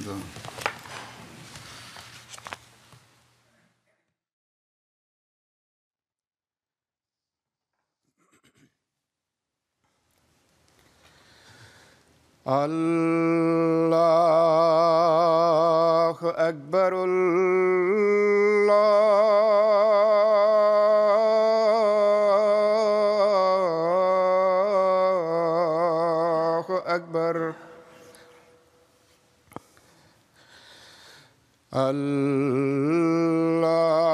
ده. الله أكبر الله أكبر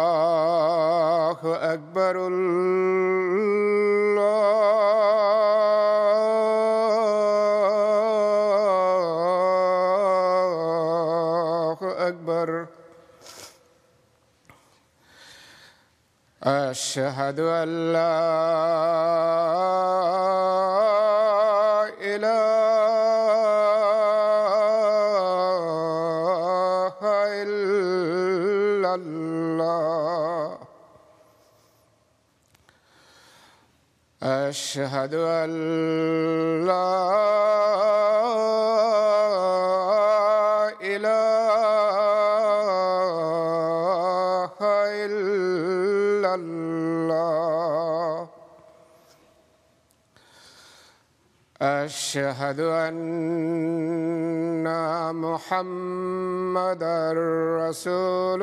الله أكبر الله أكبر أشهد أن لا إله إلا الله أشهد أن لا إله إلا الله أشهد أن محمدًا رسول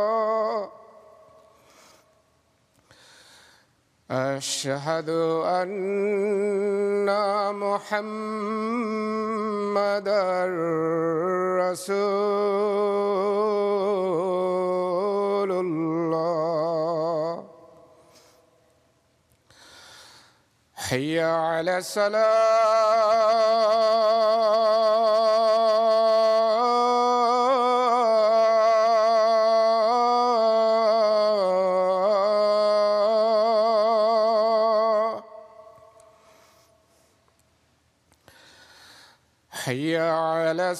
الله أشهد أن محمدًا رسول الله حي على الصلاة حي على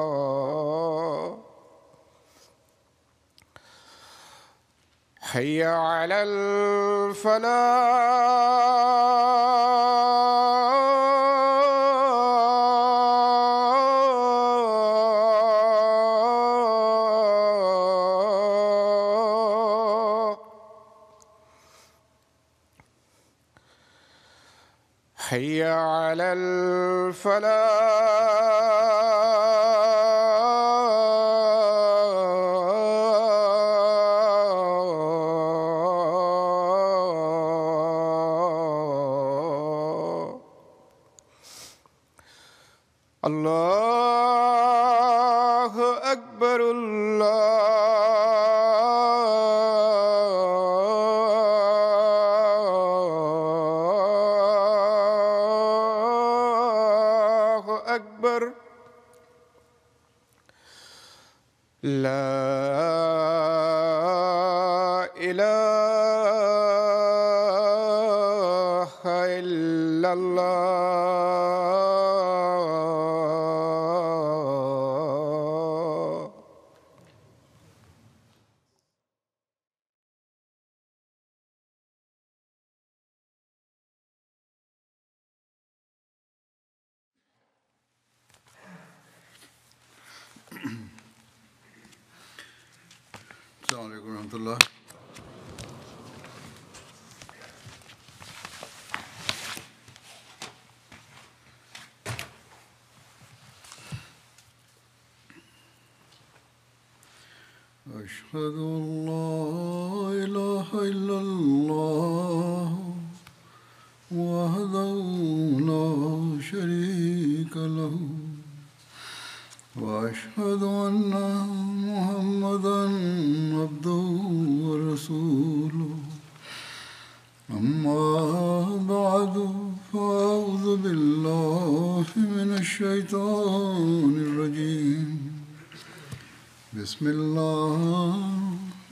الصلاة حي على الفلاح حي على الفلاح الله أكبر الله أكبر لا إله إلا الله السلام عليكم ورحمة الله أشهد أن لا إله إلا الله وحده لا شريك له وأشهد أن محمدًا عبده ورسوله أما بعد فأعوذ بالله من الشيطان الرجيم بسم الله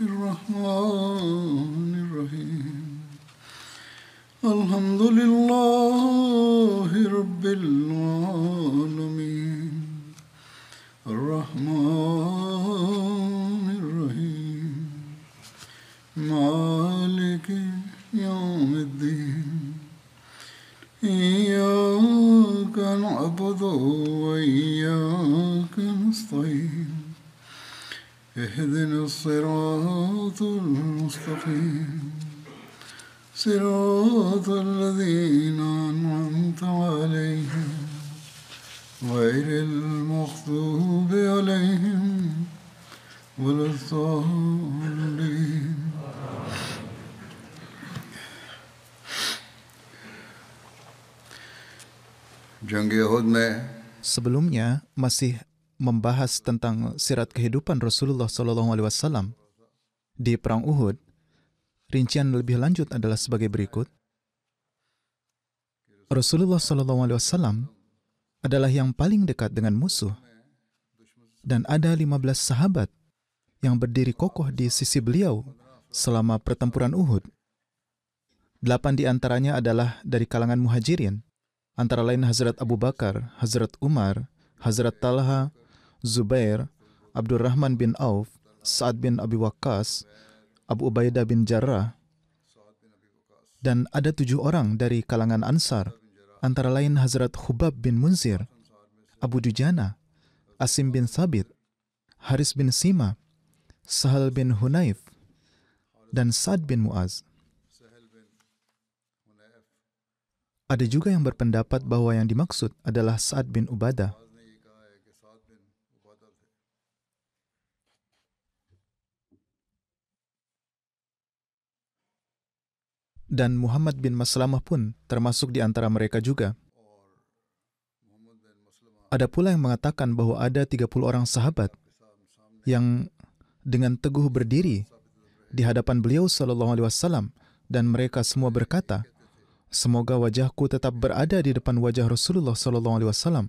الرحمن الرحيم الحمد لله رب العالمين الرحمن الرحيم مالك يوم الدين إياك نعبد وإياك نستعين اهدنا الصراط المستقيم صراط الذين أنعمت عليهم غير المغضوب عليهم ولا الضالين. जंग उहद में Sebelumnya masih membahas tentang sirat kehidupan Rasulullah SAW di Perang Uhud. Rincian lebih lanjut adalah sebagai berikut. Rasulullah SAW adalah yang paling dekat dengan musuh, dan ada 15 sahabat yang berdiri kokoh di sisi beliau selama pertempuran Uhud. 8 di antaranya adalah dari kalangan muhajirin, antara lain Hazrat Abu Bakar, Hazrat Umar, Hazrat Talha, Zubair, Abdurrahman bin Auf, Sa'ad bin Abi Waqqas, Abu Ubaidah bin Jarrah, dan ada 7 orang dari kalangan Ansar, antara lain Hazrat Khubab bin Munzir, Abu Dujana, Asim bin Thabit, Haris bin Sima, Sahal bin Hunayf, dan Sa'ad bin Mu'az. Ada juga yang berpendapat bahwa yang dimaksud adalah Sa'ad bin Ubadah. Dan Muhammad bin Maslamah pun termasuk di antara mereka juga. Ada pula yang mengatakan bahwa ada 30 orang sahabat yang dengan teguh berdiri di hadapan beliau SAW, dan mereka semua berkata, semoga wajahku tetap berada di depan wajah Rasulullah SAW,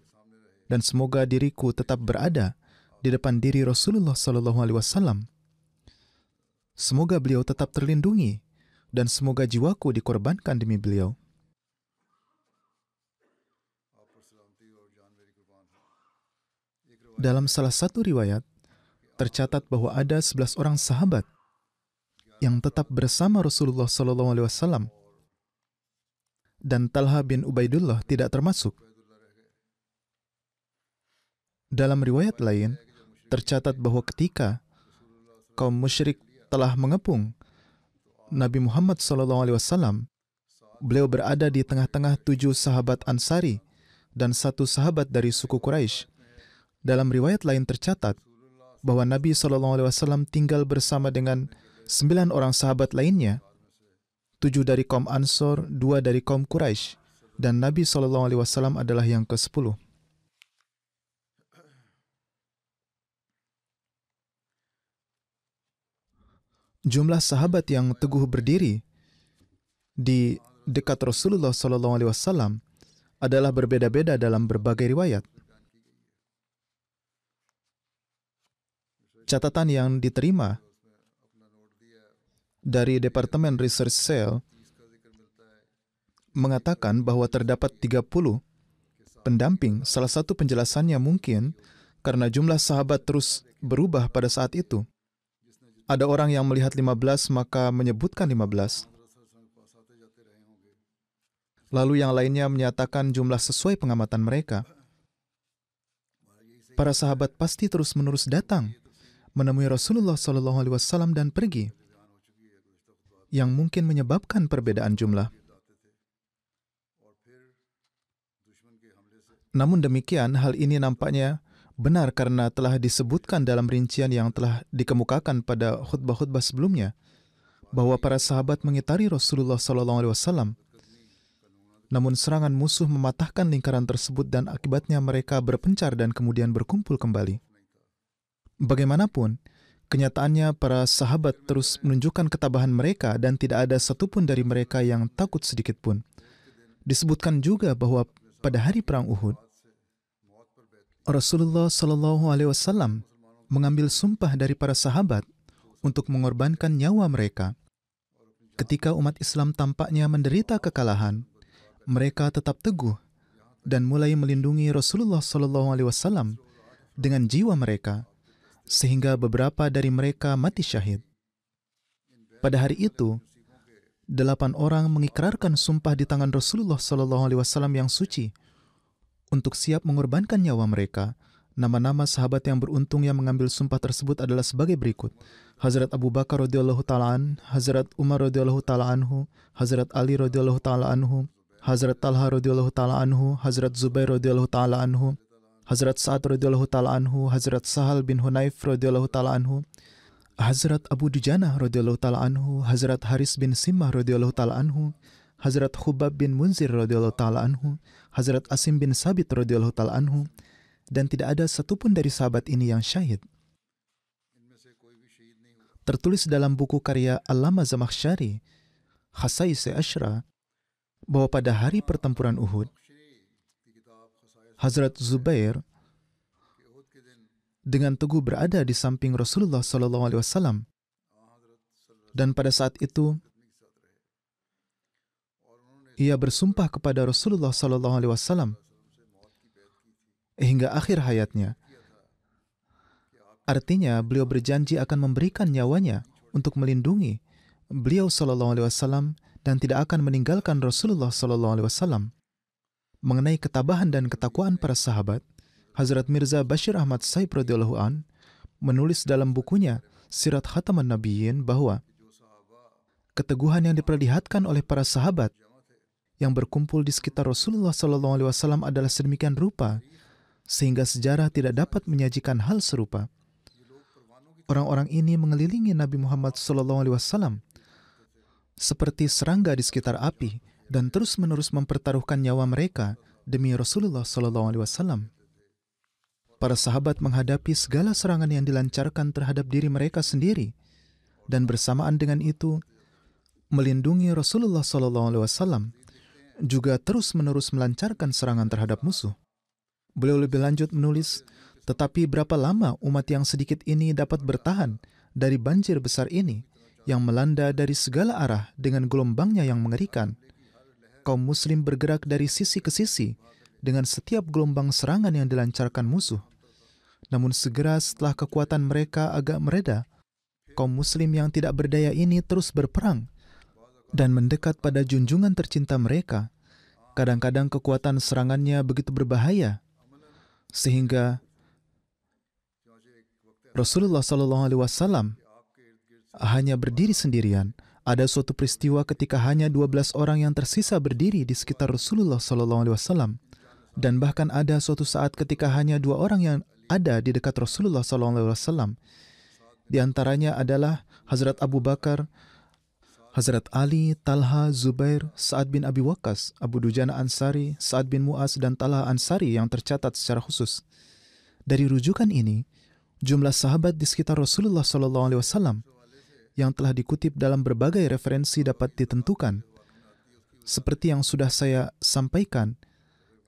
dan semoga diriku tetap berada di depan diri Rasulullah SAW. Semoga beliau tetap terlindungi, dan semoga jiwaku dikorbankan demi beliau. Dalam salah satu riwayat, tercatat bahwa ada 11 orang sahabat yang tetap bersama Rasulullah SAW, dan Talha bin Ubaidullah tidak termasuk. Dalam riwayat lain, tercatat bahwa ketika kaum musyrik telah mengepung Nabi Muhammad SAW, beliau berada di tengah-tengah 7 sahabat Ansari dan 1 sahabat dari suku Quraisy. Dalam riwayat lain tercatat bahwa Nabi SAW tinggal bersama dengan 9 orang sahabat lainnya, 7 dari kaum Ansor, 2 dari kaum Quraisy, dan Nabi SAW adalah yang ke-10. Jumlah sahabat yang teguh berdiri di dekat Rasulullah SAW adalah berbeda-beda dalam berbagai riwayat. Catatan yang diterima dari Departemen Research Cell mengatakan bahwa terdapat 30 pendamping. Salah satu penjelasannya mungkin karena jumlah sahabat terus berubah pada saat itu. Ada orang yang melihat 15 maka menyebutkan 15. Lalu yang lainnya menyatakan jumlah sesuai pengamatan mereka. Para sahabat pasti terus-menerus datang menemui Rasulullah SAW dan pergi, yang mungkin menyebabkan perbedaan jumlah. Namun demikian, hal ini nampaknya benar karena telah disebutkan dalam rincian yang telah dikemukakan pada khutbah-khutbah sebelumnya, bahwa para sahabat mengitari Rasulullah SAW. Namun serangan musuh mematahkan lingkaran tersebut dan akibatnya mereka berpencar dan kemudian berkumpul kembali. Bagaimanapun, kenyataannya para sahabat terus menunjukkan ketabahan mereka dan tidak ada satupun dari mereka yang takut sedikit pun. Disebutkan juga bahwa pada hari perang Uhud, Rasulullah SAW mengambil sumpah dari para sahabat untuk mengorbankan nyawa mereka. Ketika umat Islam tampaknya menderita kekalahan, mereka tetap teguh dan mulai melindungi Rasulullah SAW dengan jiwa mereka, sehingga beberapa dari mereka mati syahid. Pada hari itu, 8 orang mengikrarkan sumpah di tangan Rasulullah SAW yang suci untuk siap mengorbankan nyawa mereka. Nama-nama sahabat yang beruntung yang mengambil sumpah tersebut adalah sebagai berikut: Hazrat Abu Bakar radhiyallahu ta'ala an, Hazrat Umar radhiyallahu ta'ala anhu, Hazrat Ali radhiyallahu ta'ala anhu, Hazrat Talha radhiyallahu ta'ala anhu, Hazrat Zubair radhiyallahu ta'ala anhu, Hazrat Sa'ad radhiyallahu ta'ala anhu, Hazrat Sahal bin Hunayf radhiyallahu ta'ala anhu, Hazrat Abu Dujana radhiyallahu ta'ala anhu, Hazrat Haris bin Simmah radhiyallahu ta'ala anhu, Hazrat Khubab bin Munzir radhiyallahu ta'ala anhu, Hazrat Asim bin Sabit radhiyallahu ta'ala anhu, dan tidak ada satupun dari sahabat ini yang syahid. Tertulis dalam buku karya Allama Zamakhsyari, Khasais Asyra, bahwa pada hari pertempuran Uhud, Hazrat Zubair dengan teguh berada di samping Rasulullah SAW, dan pada saat itu ia bersumpah kepada Rasulullah SAW hingga akhir hayatnya. Artinya, beliau berjanji akan memberikan nyawanya untuk melindungi beliau SAW dan tidak akan meninggalkan Rasulullah SAW. Mengenai ketabahan dan ketakwaan para sahabat, Hazrat Mirza Bashir Ahmad Saib radhiyallahu an menulis dalam bukunya Sirat Khataman Nabiyyin bahwa keteguhan yang diperlihatkan oleh para sahabat yang berkumpul di sekitar Rasulullah SAW adalah sedemikian rupa sehingga sejarah tidak dapat menyajikan hal serupa. Orang-orang ini mengelilingi Nabi Muhammad SAW seperti serangga di sekitar api dan terus-menerus mempertaruhkan nyawa mereka demi Rasulullah SAW. Para sahabat menghadapi segala serangan yang dilancarkan terhadap diri mereka sendiri dan bersamaan dengan itu melindungi Rasulullah SAW juga terus-menerus melancarkan serangan terhadap musuh. Beliau lebih lanjut menulis, tetapi berapa lama umat yang sedikit ini dapat bertahan dari banjir besar ini yang melanda dari segala arah dengan gelombangnya yang mengerikan. Kaum muslim bergerak dari sisi ke sisi dengan setiap gelombang serangan yang dilancarkan musuh. Namun segera setelah kekuatan mereka agak mereda, kaum muslim yang tidak berdaya ini terus berperang dan mendekat pada junjungan tercinta mereka. Kadang-kadang kekuatan serangannya begitu berbahaya sehingga Rasulullah SAW hanya berdiri sendirian. Ada suatu peristiwa ketika hanya 12 orang yang tersisa berdiri di sekitar Rasulullah SAW, dan bahkan ada suatu saat ketika hanya 2 orang yang ada di dekat Rasulullah SAW. Di antaranya adalah Hazrat Abu Bakar, Hazrat Ali, Talha, Zubair, Sa'ad bin Abi Waqqas, Abu Dujana Ansari, Sa'ad bin Mu'az, dan Talha Ansari yang tercatat secara khusus. Dari rujukan ini, jumlah sahabat di sekitar Rasulullah SAW yang telah dikutip dalam berbagai referensi dapat ditentukan. Seperti yang sudah saya sampaikan,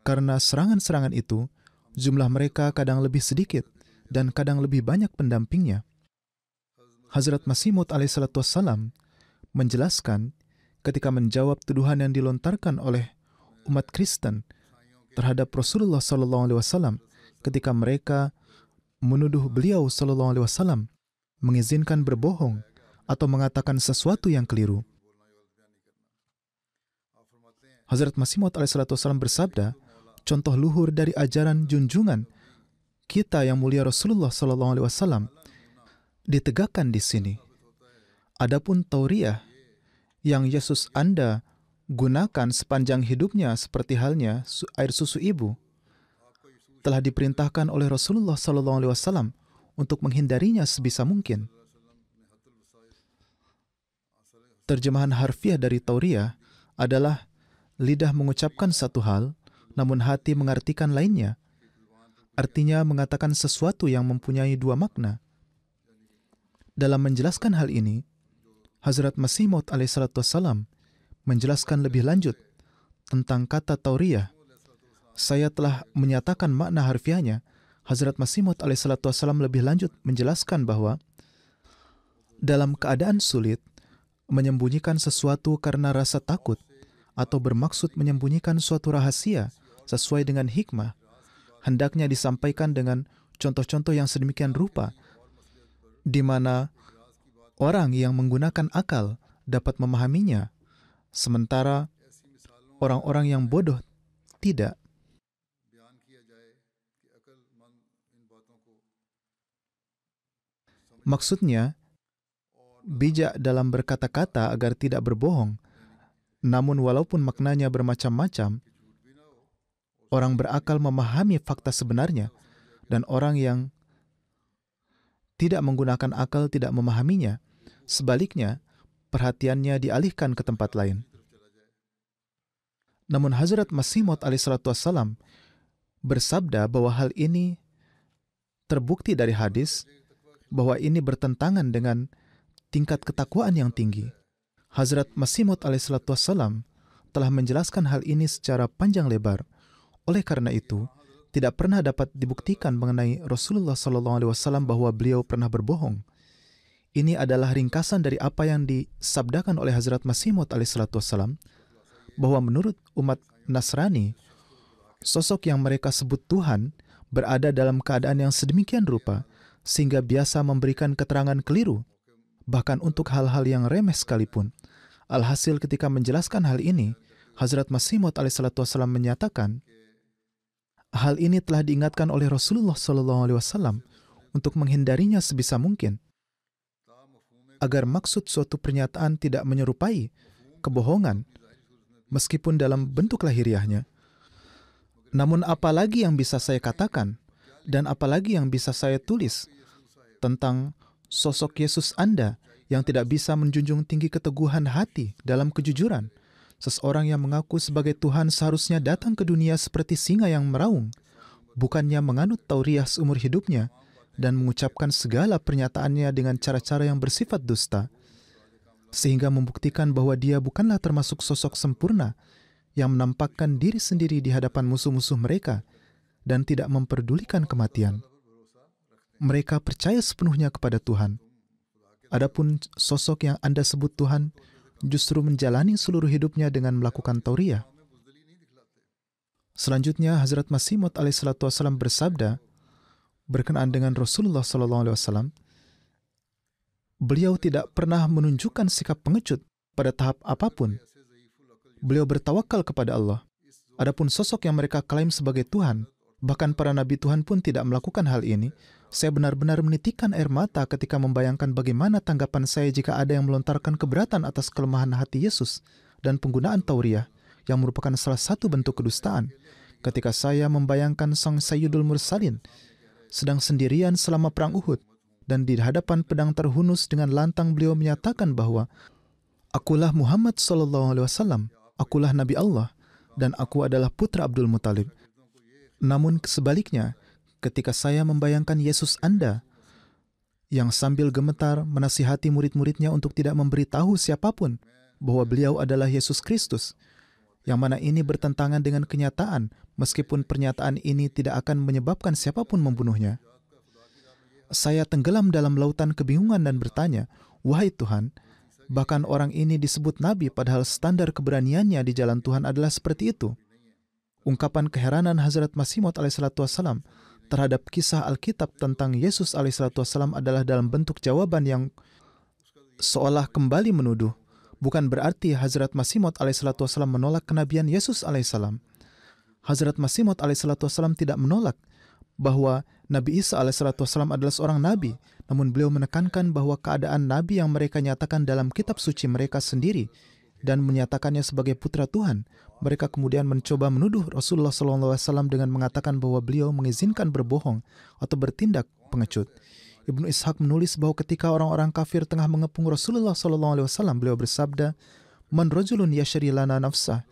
karena serangan-serangan itu, jumlah mereka kadang lebih sedikit dan kadang lebih banyak pendampingnya. Hazrat Masih Maud alaihissalam menjelaskan ketika menjawab tuduhan yang dilontarkan oleh umat Kristen terhadap Rasulullah SAW ketika mereka menuduh beliau SAW mengizinkan berbohong atau mengatakan sesuatu yang keliru. Hazrat Masih Maud alaihissalam bersabda, contoh luhur dari ajaran junjungan kita yang mulia Rasulullah SAW ditegakkan di sini. Adapun tauriah yang Yesus Anda gunakan sepanjang hidupnya seperti halnya air susu ibu, telah diperintahkan oleh Rasulullah SAW untuk menghindarinya sebisa mungkin. Terjemahan harfiah dari tauriah adalah lidah mengucapkan satu hal, namun hati mengartikan lainnya. Artinya mengatakan sesuatu yang mempunyai 2 makna. Dalam menjelaskan hal ini, Hazrat Masih Maud alaihissalam menjelaskan lebih lanjut tentang kata tauriah. Saya telah menyatakan makna harfiahnya. Hazrat Masih Maud alaihissalam lebih lanjut menjelaskan bahwa dalam keadaan sulit, menyembunyikan sesuatu karena rasa takut atau bermaksud menyembunyikan suatu rahasia sesuai dengan hikmah, hendaknya disampaikan dengan contoh-contoh yang sedemikian rupa, di mana orang yang menggunakan akal dapat memahaminya, sementara orang-orang yang bodoh tidak. Maksudnya, bijak dalam berkata-kata agar tidak berbohong, namun walaupun maknanya bermacam-macam, orang berakal memahami fakta sebenarnya, dan orang yang tidak menggunakan akal tidak memahaminya. Sebaliknya, perhatiannya dialihkan ke tempat lain. Namun Hazrat Masih Maud alaihissalam bersabda bahwa hal ini terbukti dari hadis, bahwa ini bertentangan dengan tingkat ketakwaan yang tinggi. Hazrat Masih Maud alaihissalam telah menjelaskan hal ini secara panjang lebar. Oleh karena itu, tidak pernah dapat dibuktikan mengenai Rasulullah SAW bahwa beliau pernah berbohong. Ini adalah ringkasan dari apa yang disabdakan oleh Hazrat Masih Maud alaihissalam, bahwa menurut umat Nasrani, sosok yang mereka sebut Tuhan berada dalam keadaan yang sedemikian rupa sehingga biasa memberikan keterangan keliru, bahkan untuk hal-hal yang remeh sekalipun. Alhasil ketika menjelaskan hal ini, Hazrat Masih Maud alaihissalam menyatakan, hal ini telah diingatkan oleh Rasulullah SAW untuk menghindarinya sebisa mungkin, agar maksud suatu pernyataan tidak menyerupai kebohongan, meskipun dalam bentuk lahiriahnya. Namun apalagi yang bisa saya katakan, dan apalagi yang bisa saya tulis tentang sosok Yesus Anda yang tidak bisa menjunjung tinggi keteguhan hati dalam kejujuran. Seseorang yang mengaku sebagai Tuhan seharusnya datang ke dunia seperti singa yang meraung, bukannya menganut tauriah seumur hidupnya dan mengucapkan segala pernyataannya dengan cara-cara yang bersifat dusta, sehingga membuktikan bahwa dia bukanlah termasuk sosok sempurna yang menampakkan diri sendiri di hadapan musuh-musuh mereka dan tidak memperdulikan kematian. Mereka percaya sepenuhnya kepada Tuhan. Adapun sosok yang Anda sebut Tuhan justru menjalani seluruh hidupnya dengan melakukan tauriah. Selanjutnya, Hazrat Masih Maud alaihissalam bersabda berkenaan dengan Rasulullah SAW, beliau tidak pernah menunjukkan sikap pengecut pada tahap apapun. Beliau bertawakal kepada Allah. Adapun sosok yang mereka klaim sebagai Tuhan, bahkan para nabi Tuhan pun tidak melakukan hal ini. Saya benar-benar menitikkan air mata ketika membayangkan bagaimana tanggapan saya jika ada yang melontarkan keberatan atas kelemahan hati Yesus dan penggunaan tauriah, yang merupakan salah satu bentuk kedustaan. Ketika saya membayangkan Sang Sayyidul Mursalin sedang sendirian selama perang Uhud, dan di hadapan pedang terhunus dengan lantang beliau menyatakan bahwa akulah Muhammad SAW, akulah Nabi Allah, dan aku adalah putra Abdul Muttalib. Namun sebaliknya, ketika saya membayangkan Yesus Anda yang sambil gemetar menasihati murid-muridnya untuk tidak memberitahu siapapun bahwa beliau adalah Yesus Kristus, yang mana ini bertentangan dengan kenyataan, meskipun pernyataan ini tidak akan menyebabkan siapapun membunuhnya. Saya tenggelam dalam lautan kebingungan dan bertanya, wahai Tuhan, bahkan orang ini disebut Nabi padahal standar keberaniannya di jalan Tuhan adalah seperti itu. Ungkapan keheranan Hazrat Masih Maud alaihissalam terhadap kisah Alkitab tentang Yesus alaihissalam adalah dalam bentuk jawaban yang seolah kembali menuduh. Bukan berarti Hazrat Masih Maud alaihissalam menolak kenabian Yesus alaihissalam. Hazrat Masih Maud alaihissalam tidak menolak bahwa Nabi Isa alaihissalam adalah seorang nabi, namun beliau menekankan bahwa keadaan nabi yang mereka nyatakan dalam kitab suci mereka sendiri dan menyatakannya sebagai putra Tuhan, mereka kemudian mencoba menuduh Rasulullah SAW dengan mengatakan bahwa beliau mengizinkan berbohong atau bertindak pengecut. Ibnu Ishaq menulis bahwa ketika orang-orang kafir tengah mengepung Rasulullah SAW, beliau bersabda, "Man rajulun yashri lana nafsah."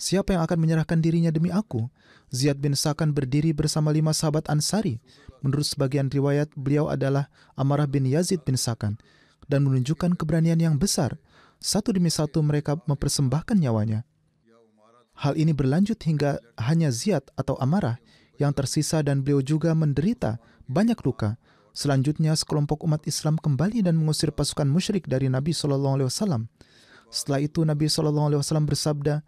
Siapa yang akan menyerahkan dirinya demi aku? Ziyad bin Sakan berdiri bersama 5 sahabat Ansari. Menurut sebagian riwayat, beliau adalah Amarah bin Yazid bin Sakan dan menunjukkan keberanian yang besar. Satu demi satu mereka mempersembahkan nyawanya. Hal ini berlanjut hingga hanya Ziyad atau Amarah yang tersisa dan beliau juga menderita banyak luka. Selanjutnya, sekelompok umat Islam kembali dan mengusir pasukan musyrik dari Nabi SAW. Setelah itu, Nabi SAW bersabda,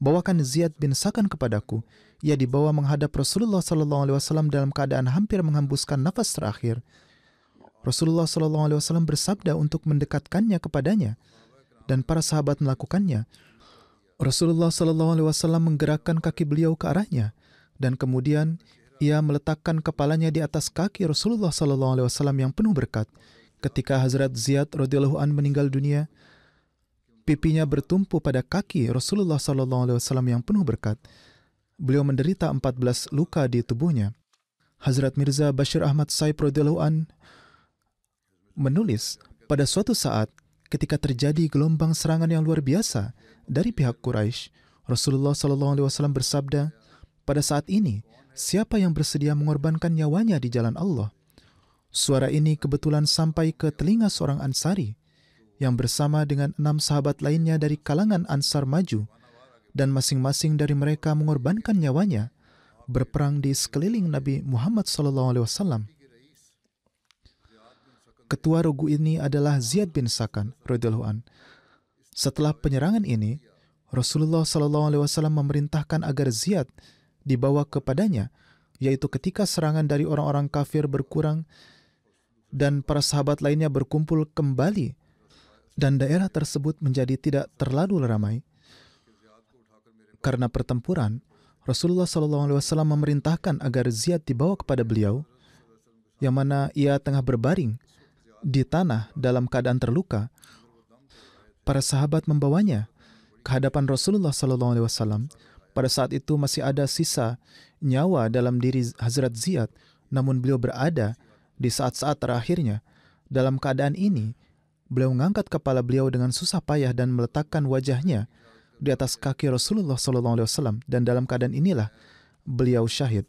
bawakan Ziyad bin Sakan kepadaku. Ia dibawa menghadap Rasulullah SAW dalam keadaan hampir menghembuskan nafas terakhir. Rasulullah SAW bersabda untuk mendekatkannya kepadanya, dan para sahabat melakukannya. Rasulullah SAW menggerakkan kaki beliau ke arahnya, dan kemudian ia meletakkan kepalanya di atas kaki Rasulullah SAW yang penuh berkat. Ketika Hazrat Ziyad radhiyallahu an meninggal dunia, pipinya bertumpu pada kaki Rasulullah SAW yang penuh berkat. Beliau menderita 14 luka di tubuhnya. Hazrat Mirza Bashir Ahmad Saib radhiyallahu an menulis, pada suatu saat ketika terjadi gelombang serangan yang luar biasa dari pihak Quraisy, Rasulullah SAW bersabda, pada saat ini siapa yang bersedia mengorbankan nyawanya di jalan Allah? Suara ini kebetulan sampai ke telinga seorang Ansari yang bersama dengan 6 sahabat lainnya dari kalangan Ansar maju, dan masing-masing dari mereka mengorbankan nyawanya berperang di sekeliling Nabi Muhammad SAW. Ketua regu ini adalah Ziyad bin Sakan radhiyallahu an. Setelah penyerangan ini, Rasulullah SAW memerintahkan agar Ziyad dibawa kepadanya, yaitu ketika serangan dari orang-orang kafir berkurang dan para sahabat lainnya berkumpul kembali dan daerah tersebut menjadi tidak terlalu ramai karena pertempuran, Rasulullah SAW memerintahkan agar Ziyad dibawa kepada beliau, yang mana ia tengah berbaring di tanah dalam keadaan terluka. Para sahabat membawanya ke hadapan Rasulullah SAW. Pada saat itu masih ada sisa nyawa dalam diri Hazrat Ziyad, namun beliau berada di saat-saat terakhirnya. Dalam keadaan ini, beliau mengangkat kepala beliau dengan susah payah dan meletakkan wajahnya di atas kaki Rasulullah SAW, dan dalam keadaan inilah beliau syahid.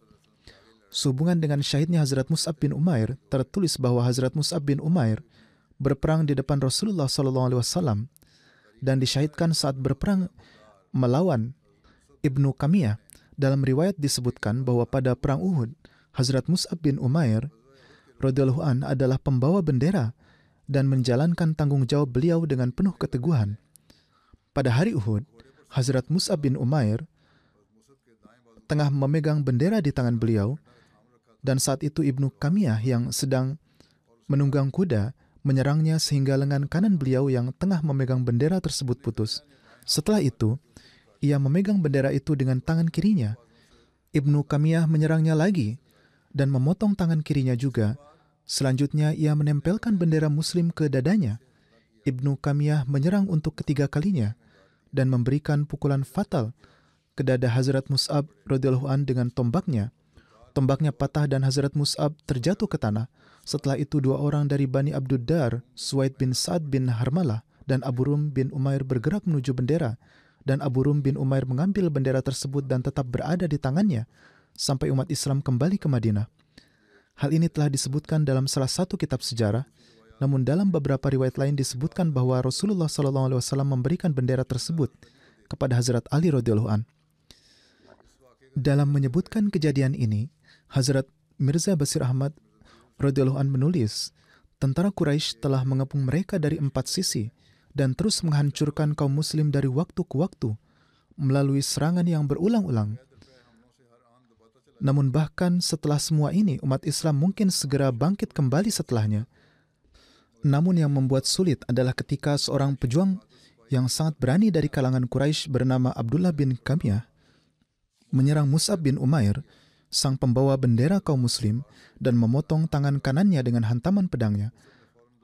Sehubungan dengan syahidnya Hazrat Mus'ab bin Umair, tertulis bahwa Hazrat Mus'ab bin Umair berperang di depan Rasulullah SAW dan disyahidkan saat berperang melawan Ibnu Kamiyah. Dalam riwayat disebutkan bahwa pada perang Uhud, Hazrat Mus'ab bin Umair radhiyallahu an adalah pembawa bendera dan menjalankan tanggung jawab beliau dengan penuh keteguhan. Pada hari Uhud, Hazrat Mus'ab bin Umair tengah memegang bendera di tangan beliau, dan saat itu Ibnu Kamiyah yang sedang menunggang kuda menyerangnya sehingga lengan kanan beliau yang tengah memegang bendera tersebut putus. Setelah itu, ia memegang bendera itu dengan tangan kirinya. Ibnu Kamiyah menyerangnya lagi dan memotong tangan kirinya juga. Selanjutnya ia menempelkan bendera Muslim ke dadanya. Ibnu Kamiyah menyerang untuk ketiga kalinya dan memberikan pukulan fatal ke dada Hazrat Mus'ab radhiyallahu an dengan tombaknya. Tombaknya patah dan Hazrat Mus'ab terjatuh ke tanah. Setelah itu 2 orang dari Bani Abduddar, Suwaid bin Sa'ad bin Harmalah dan Abu Rum bin Umair bergerak menuju bendera, dan Abu Rum bin Umair mengambil bendera tersebut dan tetap berada di tangannya sampai umat Islam kembali ke Madinah. Hal ini telah disebutkan dalam salah satu kitab sejarah, namun dalam beberapa riwayat lain disebutkan bahwa Rasulullah SAW memberikan bendera tersebut kepada Hazrat Ali radhiyallahu an. Dalam menyebutkan kejadian ini, Hazrat Mirza Bashir Ahmad radhiyallahu an menulis, tentara Quraisy telah mengepung mereka dari 4 sisi dan terus menghancurkan kaum muslim dari waktu ke waktu melalui serangan yang berulang-ulang. Namun bahkan setelah semua ini, umat Islam mungkin segera bangkit kembali setelahnya. Namun yang membuat sulit adalah ketika seorang pejuang yang sangat berani dari kalangan Quraisy bernama Abdullah bin Kamiyah menyerang Mus'ab bin Umair, sang pembawa bendera kaum muslim, dan memotong tangan kanannya dengan hantaman pedangnya.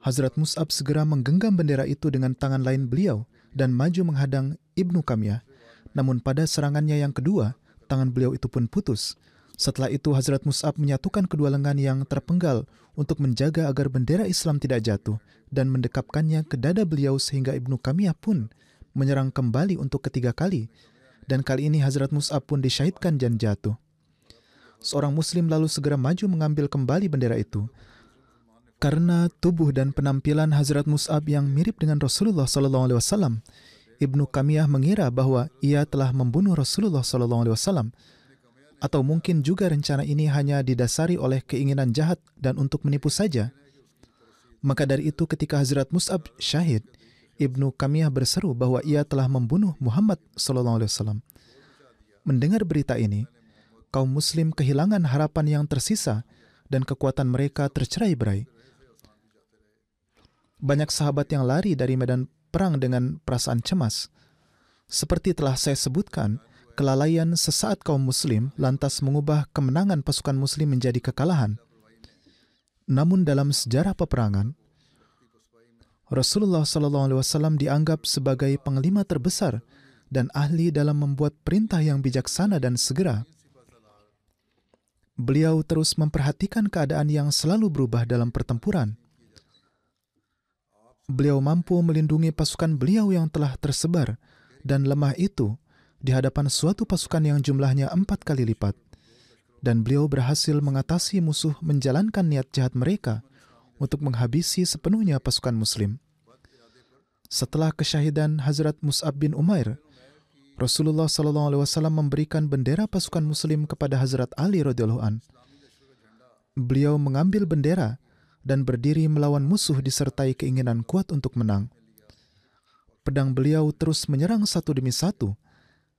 Hazrat Mus'ab segera menggenggam bendera itu dengan tangan lain beliau dan maju menghadang Ibnu Kamiyah. Namun pada serangannya yang kedua, tangan beliau itu pun putus. Setelah itu Hazrat Mus'ab menyatukan kedua lengan yang terpenggal untuk menjaga agar bendera Islam tidak jatuh dan mendekapkannya ke dada beliau sehingga Ibnu Kamiyah pun menyerang kembali untuk ketiga kali. Dan kali ini Hazrat Mus'ab pun disyahidkan dan jatuh. Seorang muslim lalu segera maju mengambil kembali bendera itu. Karena tubuh dan penampilan Hazrat Mus'ab yang mirip dengan Rasulullah SAW, Ibnu Kamiyah mengira bahwa ia telah membunuh Rasulullah SAW. Atau mungkin juga rencana ini hanya didasari oleh keinginan jahat dan untuk menipu saja. Maka dari itu ketika Hazrat Mus'ab syahid, Ibnu Kamiyah berseru bahwa ia telah membunuh Muhammad SAW. Mendengar berita ini, kaum muslim kehilangan harapan yang tersisa dan kekuatan mereka tercerai-berai. Banyak sahabat yang lari dari medan perang dengan perasaan cemas. Seperti telah saya sebutkan, kelalaian sesaat kaum muslim lantas mengubah kemenangan pasukan muslim menjadi kekalahan. Namun dalam sejarah peperangan, Rasulullah SAW dianggap sebagai panglima terbesar dan ahli dalam membuat perintah yang bijaksana dan segera. Beliau terus memperhatikan keadaan yang selalu berubah dalam pertempuran. Beliau mampu melindungi pasukan beliau yang telah tersebar dan lemah itu di hadapan suatu pasukan yang jumlahnya 4 kali lipat. Dan beliau berhasil mengatasi musuh menjalankan niat jahat mereka untuk menghabisi sepenuhnya pasukan muslim. Setelah kesyahidan Hazrat Mus'ab bin Umair, Rasulullah SAW memberikan bendera pasukan muslim kepada Hazrat Ali radhiyallahu an. Beliau mengambil bendera dan berdiri melawan musuh disertai keinginan kuat untuk menang. Pedang beliau terus menyerang satu demi satu,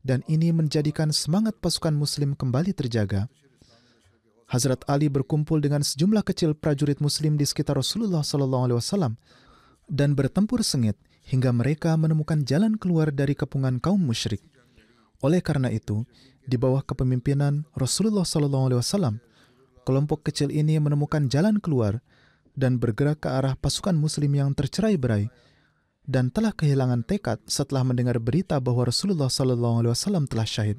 dan ini menjadikan semangat pasukan muslim kembali terjaga. Hazrat Ali berkumpul dengan sejumlah kecil prajurit muslim di sekitar Rasulullah SAW dan bertempur sengit hingga mereka menemukan jalan keluar dari kepungan kaum musyrik. Oleh karena itu, di bawah kepemimpinan Rasulullah SAW, kelompok kecil ini menemukan jalan keluar dan bergerak ke arah pasukan muslim yang tercerai-berai dan telah kehilangan tekad setelah mendengar berita bahwa Rasulullah SAW telah syahid.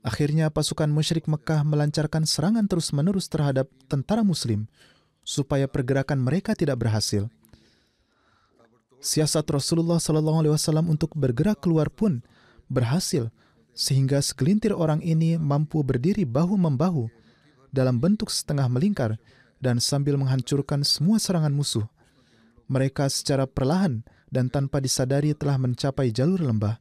Akhirnya pasukan musyrik Mekah melancarkan serangan terus-menerus terhadap tentara muslim supaya pergerakan mereka tidak berhasil. Siasat Rasulullah SAW untuk bergerak keluar pun berhasil, sehingga segelintir orang ini mampu berdiri bahu-membahu dalam bentuk setengah melingkar dan sambil menghancurkan semua serangan musuh. Mereka secara perlahan dan tanpa disadari telah mencapai jalur lembah.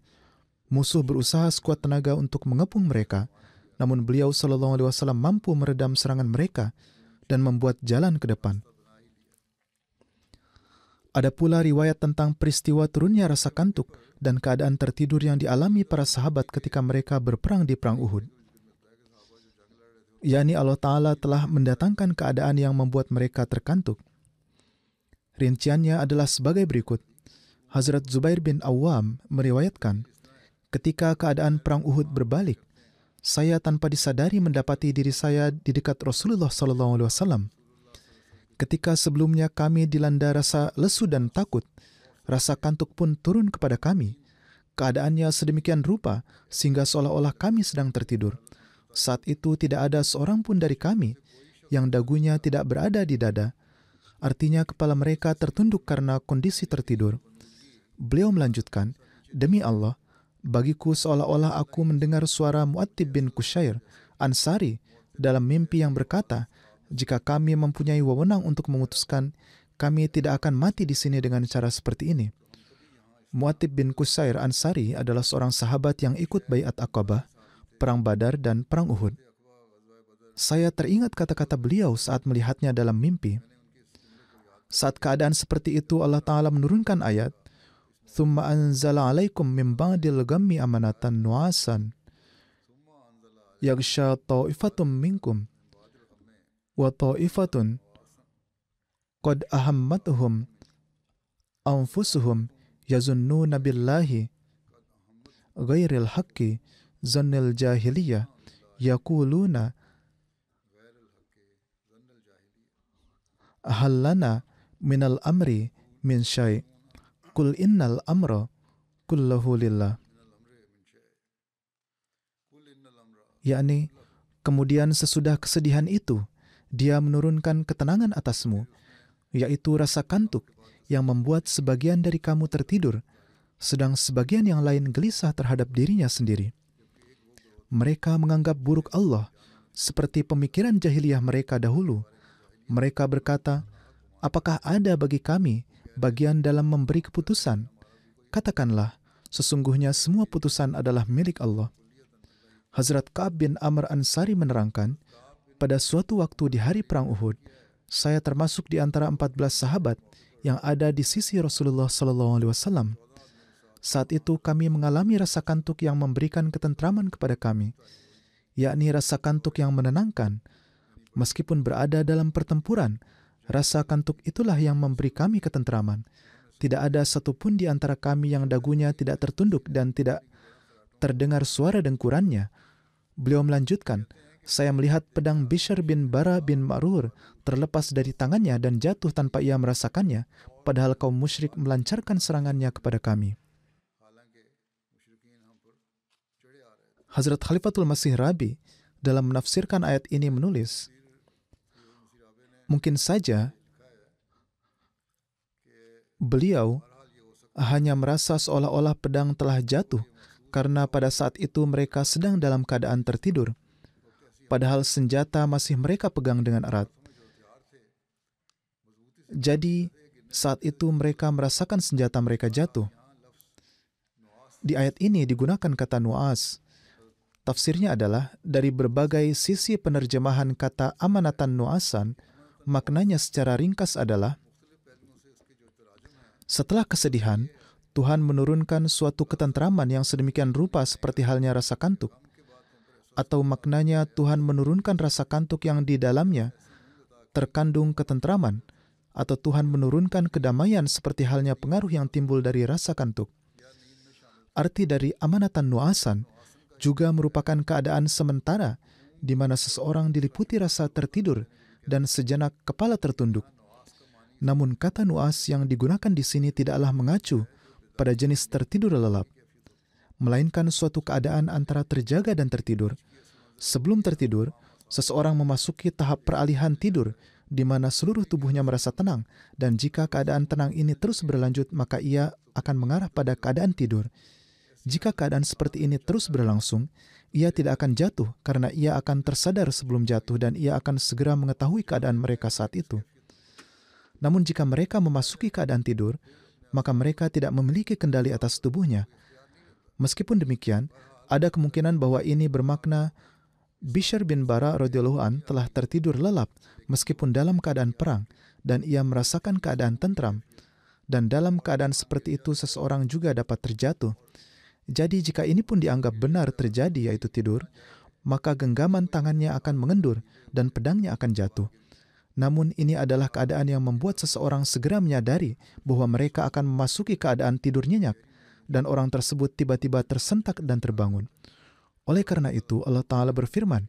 Musuh berusaha sekuat tenaga untuk mengepung mereka, namun beliau SAW mampu meredam serangan mereka dan membuat jalan ke depan. Ada pula riwayat tentang peristiwa turunnya rasa kantuk dan keadaan tertidur yang dialami para sahabat ketika mereka berperang di Perang Uhud. yakni Allah Ta'ala telah mendatangkan keadaan yang membuat mereka terkantuk. Rinciannya adalah sebagai berikut. Hazrat Zubair bin Awam meriwayatkan, ketika keadaan Perang Uhud berbalik, saya tanpa disadari mendapati diri saya di dekat Rasulullah SAW. Ketika sebelumnya kami dilanda rasa lesu dan takut, rasa kantuk pun turun kepada kami. Keadaannya sedemikian rupa sehingga seolah-olah kami sedang tertidur. Saat itu tidak ada seorang pun dari kami yang dagunya tidak berada di dada. Artinya kepala mereka tertunduk karena kondisi tertidur. Beliau melanjutkan, demi Allah, bagiku seolah-olah aku mendengar suara Mu'attib bin Qushair Ansari dalam mimpi yang berkata, jika kami mempunyai wewenang untuk memutuskan, kami tidak akan mati di sini dengan cara seperti ini. Mu'attib bin Qushair Ansari adalah seorang sahabat yang ikut Baiat Aqabah, Perang Badar dan Perang Uhud. Saya teringat kata-kata beliau saat melihatnya dalam mimpi. Saat keadaan seperti itu, Allah Ta'ala menurunkan ayat, "Thumma anzala alaikum min ba'dil ghammi amanatan nu'asan yaghsha ta'ifatum minkum wa ta'ifatun qad ahammatuhum anfusuhum yazunnuna billahi ghairil haqqi zannil jahiliyah yaquluna ahallana minal amri min syai' Kul innal amra kullahu lillah." Yakni, kemudian sesudah kesedihan itu, dia menurunkan ketenangan atasmu, yaitu rasa kantuk yang membuat sebagian dari kamu tertidur, sedang sebagian yang lain gelisah terhadap dirinya sendiri. Mereka menganggap buruk Allah seperti pemikiran jahiliyah mereka dahulu. Mereka berkata, apakah ada bagi kami bagian dalam memberi keputusan? Katakanlah, sesungguhnya semua putusan adalah milik Allah. Hazrat Ka'ab bin Amr Ansari menerangkan, pada suatu waktu di hari Perang Uhud, saya termasuk di antara 14 sahabat yang ada di sisi Rasulullah SAW. Saat itu kami mengalami rasa kantuk yang memberikan ketentraman kepada kami, yakni rasa kantuk yang menenangkan. Meskipun berada dalam pertempuran, rasa kantuk itulah yang memberi kami ketentraman. Tidak ada satupun di antara kami yang dagunya tidak tertunduk dan tidak terdengar suara dengkurannya. Beliau melanjutkan, saya melihat pedang Bishr bin Bara bin Ma'rur terlepas dari tangannya dan jatuh tanpa ia merasakannya, padahal kaum musyrik melancarkan serangannya kepada kami. Hazrat Khalifatul Masih Rabi dalam menafsirkan ayat ini menulis, mungkin saja beliau hanya merasa seolah-olah pedang telah jatuh karena pada saat itu mereka sedang dalam keadaan tertidur, padahal senjata masih mereka pegang dengan erat. Jadi, saat itu mereka merasakan senjata mereka jatuh. Di ayat ini digunakan kata nu'as. Tafsirnya adalah dari berbagai sisi penerjemahan kata amanatan nu'asan, maknanya secara ringkas adalah setelah kesedihan, Tuhan menurunkan suatu ketentraman yang sedemikian rupa seperti halnya rasa kantuk. Atau maknanya Tuhan menurunkan rasa kantuk yang di dalamnya terkandung ketentraman, atau Tuhan menurunkan kedamaian seperti halnya pengaruh yang timbul dari rasa kantuk. Arti dari amanatan nu'asan juga merupakan keadaan sementara di mana seseorang diliputi rasa tertidur dan sejenak kepala tertunduk. Namun kata nu'as yang digunakan di sini tidaklah mengacu pada jenis tertidur lelap, melainkan suatu keadaan antara terjaga dan tertidur. Sebelum tertidur, seseorang memasuki tahap peralihan tidur di mana seluruh tubuhnya merasa tenang, dan jika keadaan tenang ini terus berlanjut, maka ia akan mengarah pada keadaan tidur. Jika keadaan seperti ini terus berlangsung, ia tidak akan jatuh karena ia akan tersadar sebelum jatuh dan ia akan segera mengetahui keadaan mereka saat itu. Namun jika mereka memasuki keadaan tidur, maka mereka tidak memiliki kendali atas tubuhnya. Meskipun demikian, ada kemungkinan bahwa ini bermakna Bishr bin Bara radhiyallahu an telah tertidur lelap meskipun dalam keadaan perang dan ia merasakan keadaan tentram. Dan dalam keadaan seperti itu seseorang juga dapat terjatuh. Jadi jika ini pun dianggap benar terjadi, yaitu tidur, maka genggaman tangannya akan mengendur dan pedangnya akan jatuh. Namun ini adalah keadaan yang membuat seseorang segera menyadari bahwa mereka akan memasuki keadaan tidur nyenyak dan orang tersebut tiba-tiba tersentak dan terbangun. Oleh karena itu Allah Ta'ala berfirman,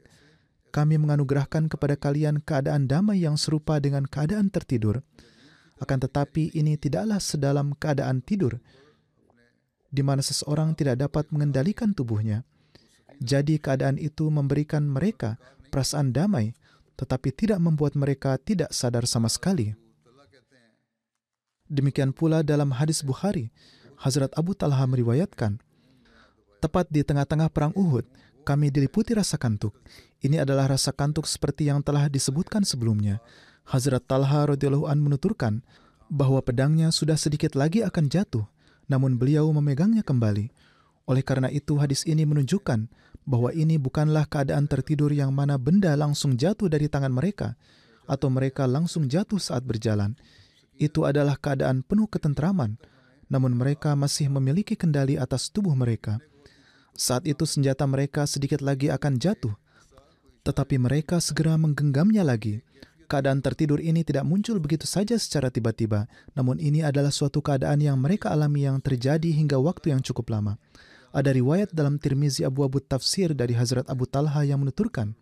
kami menganugerahkan kepada kalian keadaan damai yang serupa dengan keadaan tertidur. Akan tetapi ini tidaklah sedalam keadaan tidur, di mana seseorang tidak dapat mengendalikan tubuhnya. Jadi keadaan itu memberikan mereka perasaan damai, tetapi tidak membuat mereka tidak sadar sama sekali. Demikian pula dalam hadis Bukhari, Hazrat Abu Talha meriwayatkan, tepat di tengah-tengah perang Uhud, kami diliputi rasa kantuk. Ini adalah rasa kantuk seperti yang telah disebutkan sebelumnya. Hazrat Talha radhiyallahu an menuturkan bahwa pedangnya sudah sedikit lagi akan jatuh, namun beliau memegangnya kembali. Oleh karena itu hadis ini menunjukkan bahwa ini bukanlah keadaan tertidur yang mana benda langsung jatuh dari tangan mereka atau mereka langsung jatuh saat berjalan. Itu adalah keadaan penuh ketentraman, namun mereka masih memiliki kendali atas tubuh mereka. Saat itu senjata mereka sedikit lagi akan jatuh, tetapi mereka segera menggenggamnya lagi. Keadaan tertidur ini tidak muncul begitu saja secara tiba-tiba, namun ini adalah suatu keadaan yang mereka alami yang terjadi hingga waktu yang cukup lama. Ada riwayat dalam Tirmizi Abu Tafsir dari Hazrat Abu Talha yang menuturkan,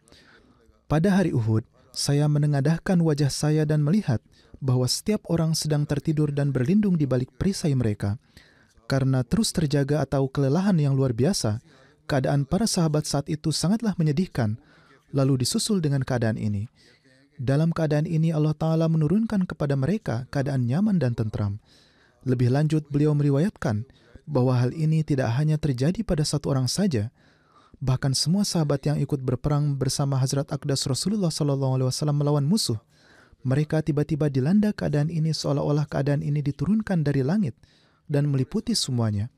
pada hari Uhud, saya menengadahkan wajah saya dan melihat bahwa setiap orang sedang tertidur dan berlindung di balik perisai mereka. Karena terus terjaga atau kelelahan yang luar biasa, keadaan para sahabat saat itu sangatlah menyedihkan, lalu disusul dengan keadaan ini. Dalam keadaan ini Allah Ta'ala menurunkan kepada mereka keadaan nyaman dan tentram. Lebih lanjut beliau meriwayatkan bahwa hal ini tidak hanya terjadi pada satu orang saja, bahkan semua sahabat yang ikut berperang bersama Hazrat Aqdas Rasulullah SAW melawan musuh, mereka tiba-tiba dilanda keadaan ini seolah-olah keadaan ini diturunkan dari langit dan meliputi semuanya.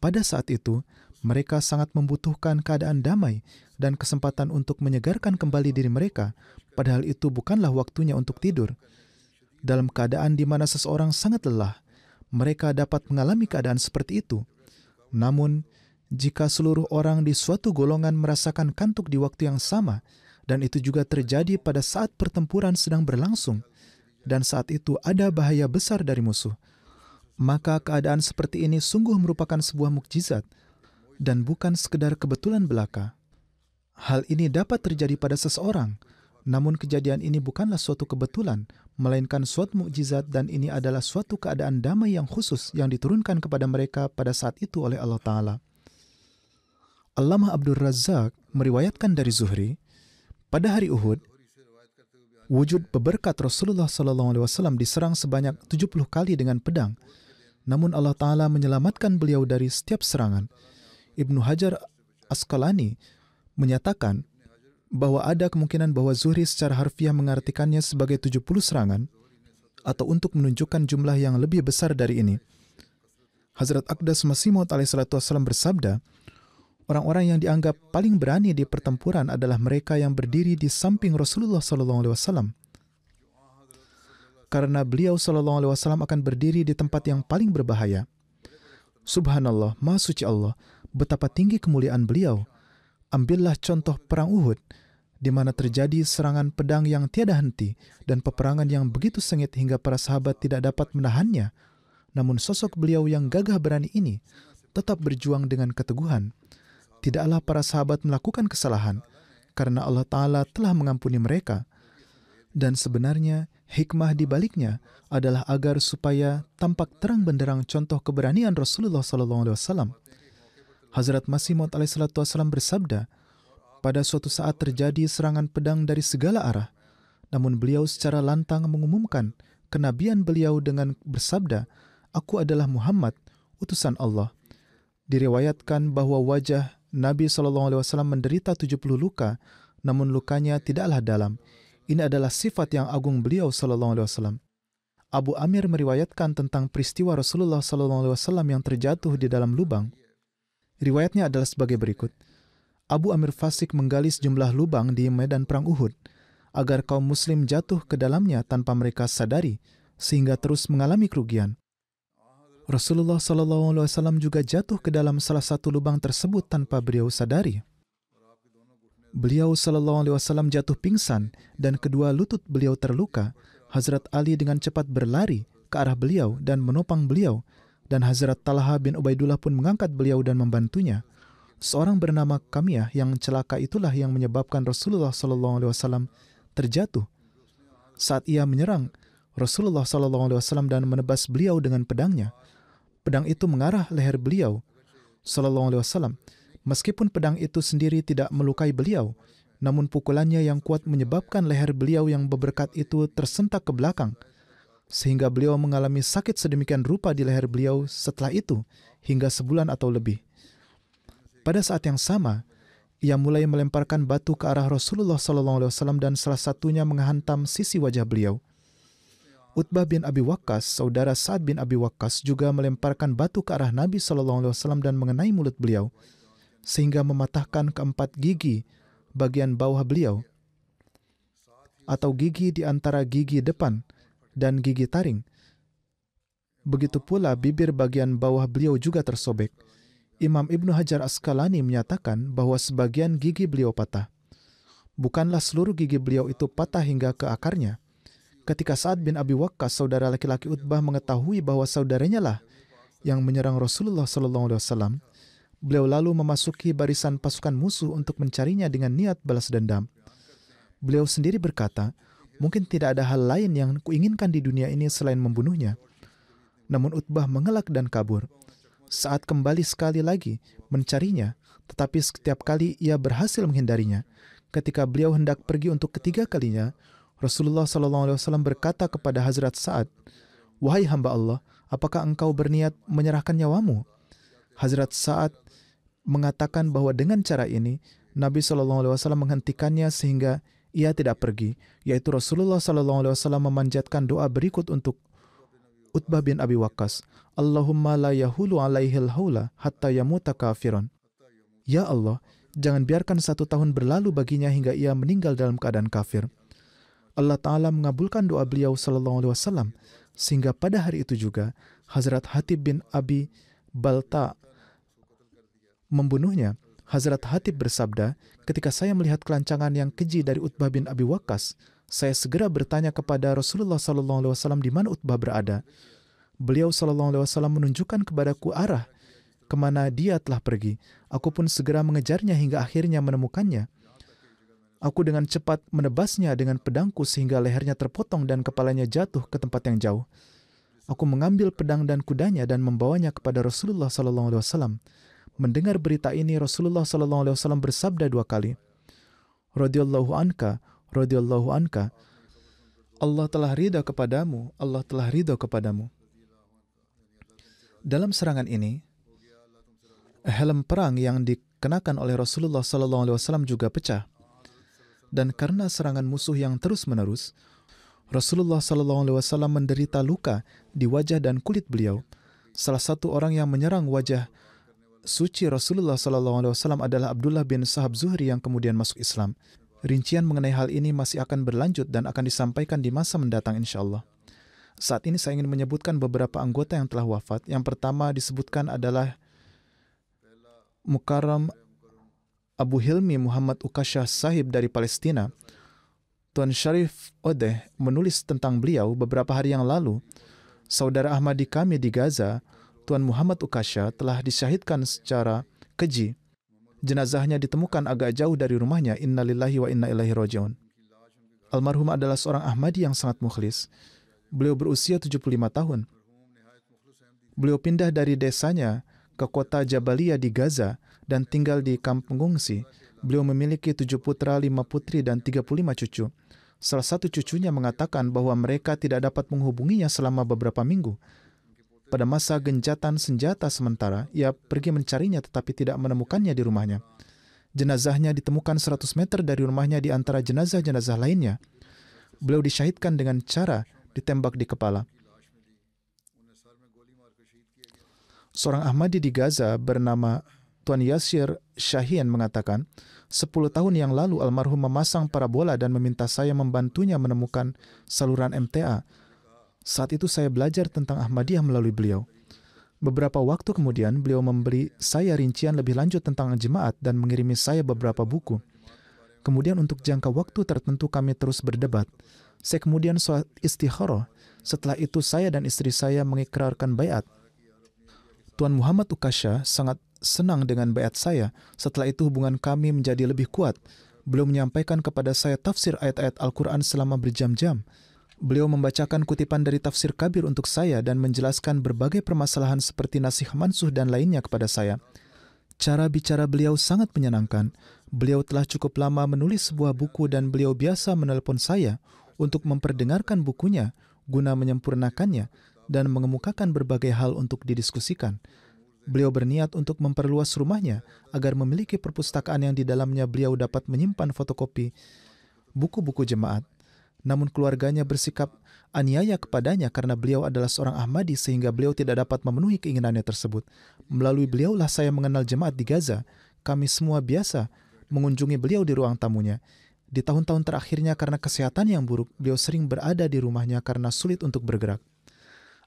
Pada saat itu, mereka sangat membutuhkan keadaan damai dan kesempatan untuk menyegarkan kembali diri mereka, padahal itu bukanlah waktunya untuk tidur. Dalam keadaan di mana seseorang sangat lelah, mereka dapat mengalami keadaan seperti itu. Namun, jika seluruh orang di suatu golongan merasakan kantuk di waktu yang sama, dan itu juga terjadi pada saat pertempuran sedang berlangsung, dan saat itu ada bahaya besar dari musuh, maka keadaan seperti ini sungguh merupakan sebuah mukjizat dan bukan sekedar kebetulan belaka. Hal ini dapat terjadi pada seseorang, namun kejadian ini bukanlah suatu kebetulan, melainkan suatu mukjizat, dan ini adalah suatu keadaan damai yang khusus yang diturunkan kepada mereka pada saat itu oleh Allah Ta'ala. Allamah Abdul Razak meriwayatkan dari Zuhri, pada hari Uhud, wujud beberkat Rasulullah SAW diserang sebanyak 70 kali dengan pedang, namun Allah Ta'ala menyelamatkan beliau dari setiap serangan. Ibnu Hajar Asqalani menyatakan bahwa ada kemungkinan bahwa Zuhri secara harfiah mengartikannya sebagai 70 serangan atau untuk menunjukkan jumlah yang lebih besar dari ini. Hazrat Aqdas Masih Maud alaihissalam bersabda, orang-orang yang dianggap paling berani di pertempuran adalah mereka yang berdiri di samping Rasulullah SAW. Karena beliau SAW akan berdiri di tempat yang paling berbahaya. Subhanallah, Maha Suci Allah, betapa tinggi kemuliaan beliau. Ambillah contoh perang Uhud, di mana terjadi serangan pedang yang tiada henti dan peperangan yang begitu sengit hingga para sahabat tidak dapat menahannya. Namun sosok beliau yang gagah berani ini tetap berjuang dengan keteguhan. Tidaklah para sahabat melakukan kesalahan, karena Allah Ta'ala telah mengampuni mereka. Dan sebenarnya hikmah di baliknya adalah agar supaya tampak terang benderang contoh keberanian Rasulullah SAW. Hazrat Masih Maud alaihissalam bersabda, pada suatu saat terjadi serangan pedang dari segala arah, namun beliau secara lantang mengumumkan kenabian beliau dengan bersabda, "Aku adalah Muhammad, utusan Allah." Diriwayatkan bahwa wajah Nabi SAW menderita 70 luka, namun lukanya tidaklah dalam. Ini adalah sifat yang agung beliau SAW. Abu Amir meriwayatkan tentang peristiwa Rasulullah SAW yang terjatuh di dalam lubang. Riwayatnya adalah sebagai berikut. Abu Amir fasik menggali sejumlah lubang di medan perang Uhud, agar kaum muslim jatuh ke dalamnya tanpa mereka sadari, sehingga terus mengalami kerugian. Rasulullah SAW juga jatuh ke dalam salah satu lubang tersebut tanpa beliau sadari. Beliau SAW jatuh pingsan dan kedua lutut beliau terluka. Hazrat Ali dengan cepat berlari ke arah beliau dan menopang beliau, dan Hazrat Talha bin Ubaidullah pun mengangkat beliau dan membantunya. Seorang bernama Kamiyah yang celaka itulah yang menyebabkan Rasulullah SAW terjatuh. Saat ia menyerang Rasulullah SAW dan menebas beliau dengan pedangnya, pedang itu mengarah leher beliau SAW. Meskipun pedang itu sendiri tidak melukai beliau, namun pukulannya yang kuat menyebabkan leher beliau yang berberkat itu tersentak ke belakang, sehingga beliau mengalami sakit sedemikian rupa di leher beliau setelah itu hingga sebulan atau lebih. Pada saat yang sama, ia mulai melemparkan batu ke arah Rasulullah SAW dan salah satunya menghantam sisi wajah beliau. Utbah bin Abi Waqqas, saudara Sa'ad bin Abi Waqqas, juga melemparkan batu ke arah Nabi SAW dan mengenai mulut beliau, sehingga mematahkan keempat gigi bagian bawah beliau, atau gigi di antara gigi depan dan gigi taring. Begitu pula bibir bagian bawah beliau juga tersobek. Imam Ibnu Hajar Asqalani menyatakan bahwa sebagian gigi beliau patah. Bukanlah seluruh gigi beliau itu patah hingga ke akarnya. Ketika Sa'ad bin Abi Waqqas, saudara laki-laki Utbah, mengetahui bahwa saudaranya lah yang menyerang Rasulullah SAW, beliau lalu memasuki barisan pasukan musuh untuk mencarinya dengan niat balas dendam. Beliau sendiri berkata, mungkin tidak ada hal lain yang kuinginkan di dunia ini selain membunuhnya. Namun Utbah mengelak dan kabur. Saat kembali sekali lagi mencarinya, tetapi setiap kali ia berhasil menghindarinya. Ketika beliau hendak pergi untuk ketiga kalinya, Rasulullah SAW berkata kepada Hazrat Sa'ad, "Wahai hamba Allah, apakah engkau berniat menyerahkan nyawamu?" Hazrat Sa'ad mengatakan bahwa dengan cara ini Nabi SAW menghentikannya sehingga ia tidak pergi, yaitu Rasulullah SAW memanjatkan doa berikut untuk Utbah bin Abi Waqqas, "Allahumma la yahulu alaihil haula hatta yamuta kafiran." Ya Allah, jangan biarkan 1 tahun berlalu baginya hingga ia meninggal dalam keadaan kafir. Allah Ta'ala mengabulkan doa beliau SAW, sehingga pada hari itu juga Hazrat Hatib bin Abi Balta membunuhnya. Hazrat Hatib bersabda, ketika saya melihat kelancangan yang keji dari Utbah bin Abi Waqqas, saya segera bertanya kepada Rasulullah SAW di mana Utbah berada. Beliau SAW menunjukkan kepadaku arah kemana dia telah pergi. Aku pun segera mengejarnya hingga akhirnya menemukannya. Aku dengan cepat menebasnya dengan pedangku sehingga lehernya terpotong dan kepalanya jatuh ke tempat yang jauh. Aku mengambil pedang dan kudanya dan membawanya kepada Rasulullah SAW. Mendengar berita ini, Rasulullah SAW bersabda 2 kali, radhiyallahu anka, radhiyallahu anka. Allah telah ridha kepadamu, Allah telah ridha kepadamu. Dalam serangan ini, helm perang yang dikenakan oleh Rasulullah SAW juga pecah. Dan karena serangan musuh yang terus-menerus, Rasulullah SAW menderita luka di wajah dan kulit beliau. Salah satu orang yang menyerang wajah suci Rasulullah SAW adalah Abdullah bin Sahab Zuhri yang kemudian masuk Islam. Rincian mengenai hal ini masih akan berlanjut dan akan disampaikan di masa mendatang insyaAllah. Saat ini saya ingin menyebutkan beberapa anggota yang telah wafat. Yang pertama disebutkan adalah Mukarram Abu Hilmi Muhammad Ukasha Sahib dari Palestina. Tuan Syarif Odeh menulis tentang beliau beberapa hari yang lalu. Saudara Ahmadi kami di Gaza, Tuan Muhammad Ukasha, telah disyahidkan secara keji. Jenazahnya ditemukan agak jauh dari rumahnya. Innalillahi wa inna ilaihi raji'un. Almarhum adalah seorang Ahmadi yang sangat mukhlis. Beliau berusia 75 tahun. Beliau pindah dari desanya ke kota Jabalia di Gaza dan tinggal di kamp pengungsi. Beliau memiliki 7 putra, 5 putri, dan 35 cucu. Salah satu cucunya mengatakan bahwa mereka tidak dapat menghubunginya selama beberapa minggu. Pada masa gencatan senjata sementara, ia pergi mencarinya tetapi tidak menemukannya di rumahnya. Jenazahnya ditemukan 100 meter dari rumahnya di antara jenazah-jenazah lainnya. Beliau disyahidkan dengan cara ditembak di kepala. Seorang Ahmadi di Gaza bernama Tuan Yasir Syahian mengatakan, 10 tahun yang lalu almarhum memasang parabola dan meminta saya membantunya menemukan saluran MTA. Saat itu saya belajar tentang Ahmadiyah melalui beliau. Beberapa waktu kemudian, beliau memberi saya rincian lebih lanjut tentang jemaat dan mengirimi saya beberapa buku. Kemudian untuk jangka waktu tertentu kami terus berdebat. Saya kemudian sholat istikharah. Setelah itu saya dan istri saya mengikrarkan baiat. Tuan Muhammad Ukasha sangat senang dengan baiat saya. Setelah itu hubungan kami menjadi lebih kuat. Beliau menyampaikan kepada saya tafsir ayat-ayat Al-Quran selama berjam-jam. Beliau membacakan kutipan dari tafsir Kabir untuk saya dan menjelaskan berbagai permasalahan seperti nasih mansuh dan lainnya kepada saya. Cara bicara beliau sangat menyenangkan. Beliau telah cukup lama menulis sebuah buku dan beliau biasa menelepon saya untuk memperdengarkan bukunya guna menyempurnakannya dan mengemukakan berbagai hal untuk didiskusikan. Beliau berniat untuk memperluas rumahnya agar memiliki perpustakaan yang di dalamnya beliau dapat menyimpan fotokopi buku-buku jemaat. Namun keluarganya bersikap aniaya kepadanya karena beliau adalah seorang Ahmadi sehingga beliau tidak dapat memenuhi keinginannya tersebut. Melalui beliaulah saya mengenal jemaat di Gaza. Kami semua biasa mengunjungi beliau di ruang tamunya. Di tahun-tahun terakhirnya karena kesehatan yang buruk, beliau sering berada di rumahnya karena sulit untuk bergerak.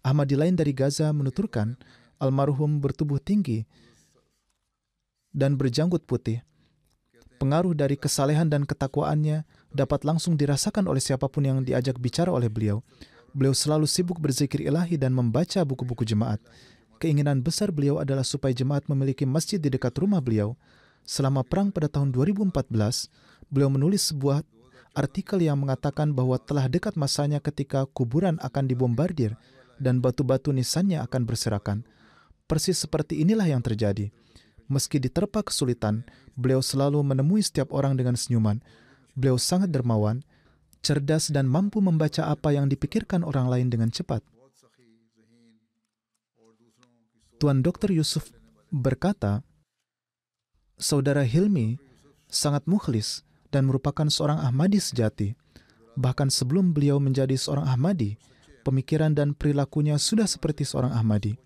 Ahmadi lain dari Gaza menuturkan, almarhum bertubuh tinggi dan berjanggut putih. Pengaruh dari kesalehan dan ketakwaannya dapat langsung dirasakan oleh siapapun yang diajak bicara oleh beliau. Beliau selalu sibuk berzikir ilahi dan membaca buku-buku jemaat. Keinginan besar beliau adalah supaya jemaat memiliki masjid di dekat rumah beliau. Selama perang pada tahun 2014, beliau menulis sebuah artikel yang mengatakan bahwa telah dekat masanya ketika kuburan akan dibombardir dan batu-batu nisannya akan berserakan. Persis seperti inilah yang terjadi. Meski diterpa kesulitan, beliau selalu menemui setiap orang dengan senyuman. Beliau sangat dermawan, cerdas dan mampu membaca apa yang dipikirkan orang lain dengan cepat. Tuan Dr. Yusuf berkata, Saudara Hilmi sangat mukhlis dan merupakan seorang Ahmadi sejati. Bahkan sebelum beliau menjadi seorang Ahmadi, pemikiran dan perilakunya sudah seperti seorang Ahmadi.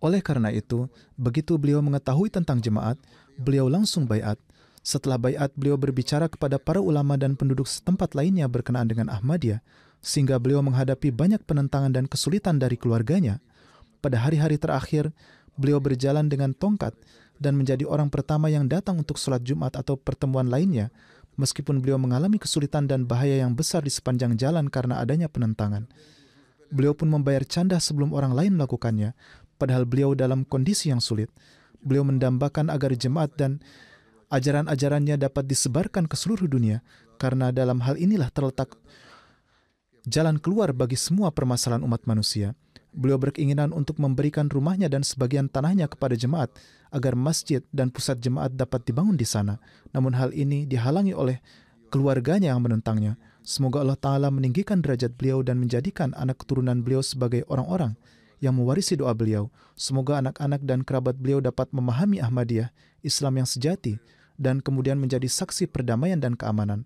Oleh karena itu, begitu beliau mengetahui tentang jemaat, beliau langsung baiat. Setelah baiat, beliau berbicara kepada para ulama dan penduduk setempat lainnya berkenaan dengan Ahmadiyah, sehingga beliau menghadapi banyak penentangan dan kesulitan dari keluarganya. pada hari-hari terakhir, beliau berjalan dengan tongkat dan menjadi orang pertama yang datang untuk sholat Jumat atau pertemuan lainnya, meskipun beliau mengalami kesulitan dan bahaya yang besar di sepanjang jalan karena adanya penentangan. Beliau pun membayar canda sebelum orang lain melakukannya, padahal beliau dalam kondisi yang sulit. Beliau mendambakan agar jemaat dan ajaran-ajarannya dapat disebarkan ke seluruh dunia, karena dalam hal inilah terletak jalan keluar bagi semua permasalahan umat manusia. Beliau berkeinginan untuk memberikan rumahnya dan sebagian tanahnya kepada jemaat, agar masjid dan pusat jemaat dapat dibangun di sana. Namun hal ini dihalangi oleh keluarganya yang menentangnya. Semoga Allah Ta'ala meninggikan derajat beliau dan menjadikan anak keturunan beliau sebagai orang-orang yang mewarisi doa beliau. Semoga anak-anak dan kerabat beliau dapat memahami Ahmadiyah, Islam yang sejati, dan kemudian menjadi saksi perdamaian dan keamanan.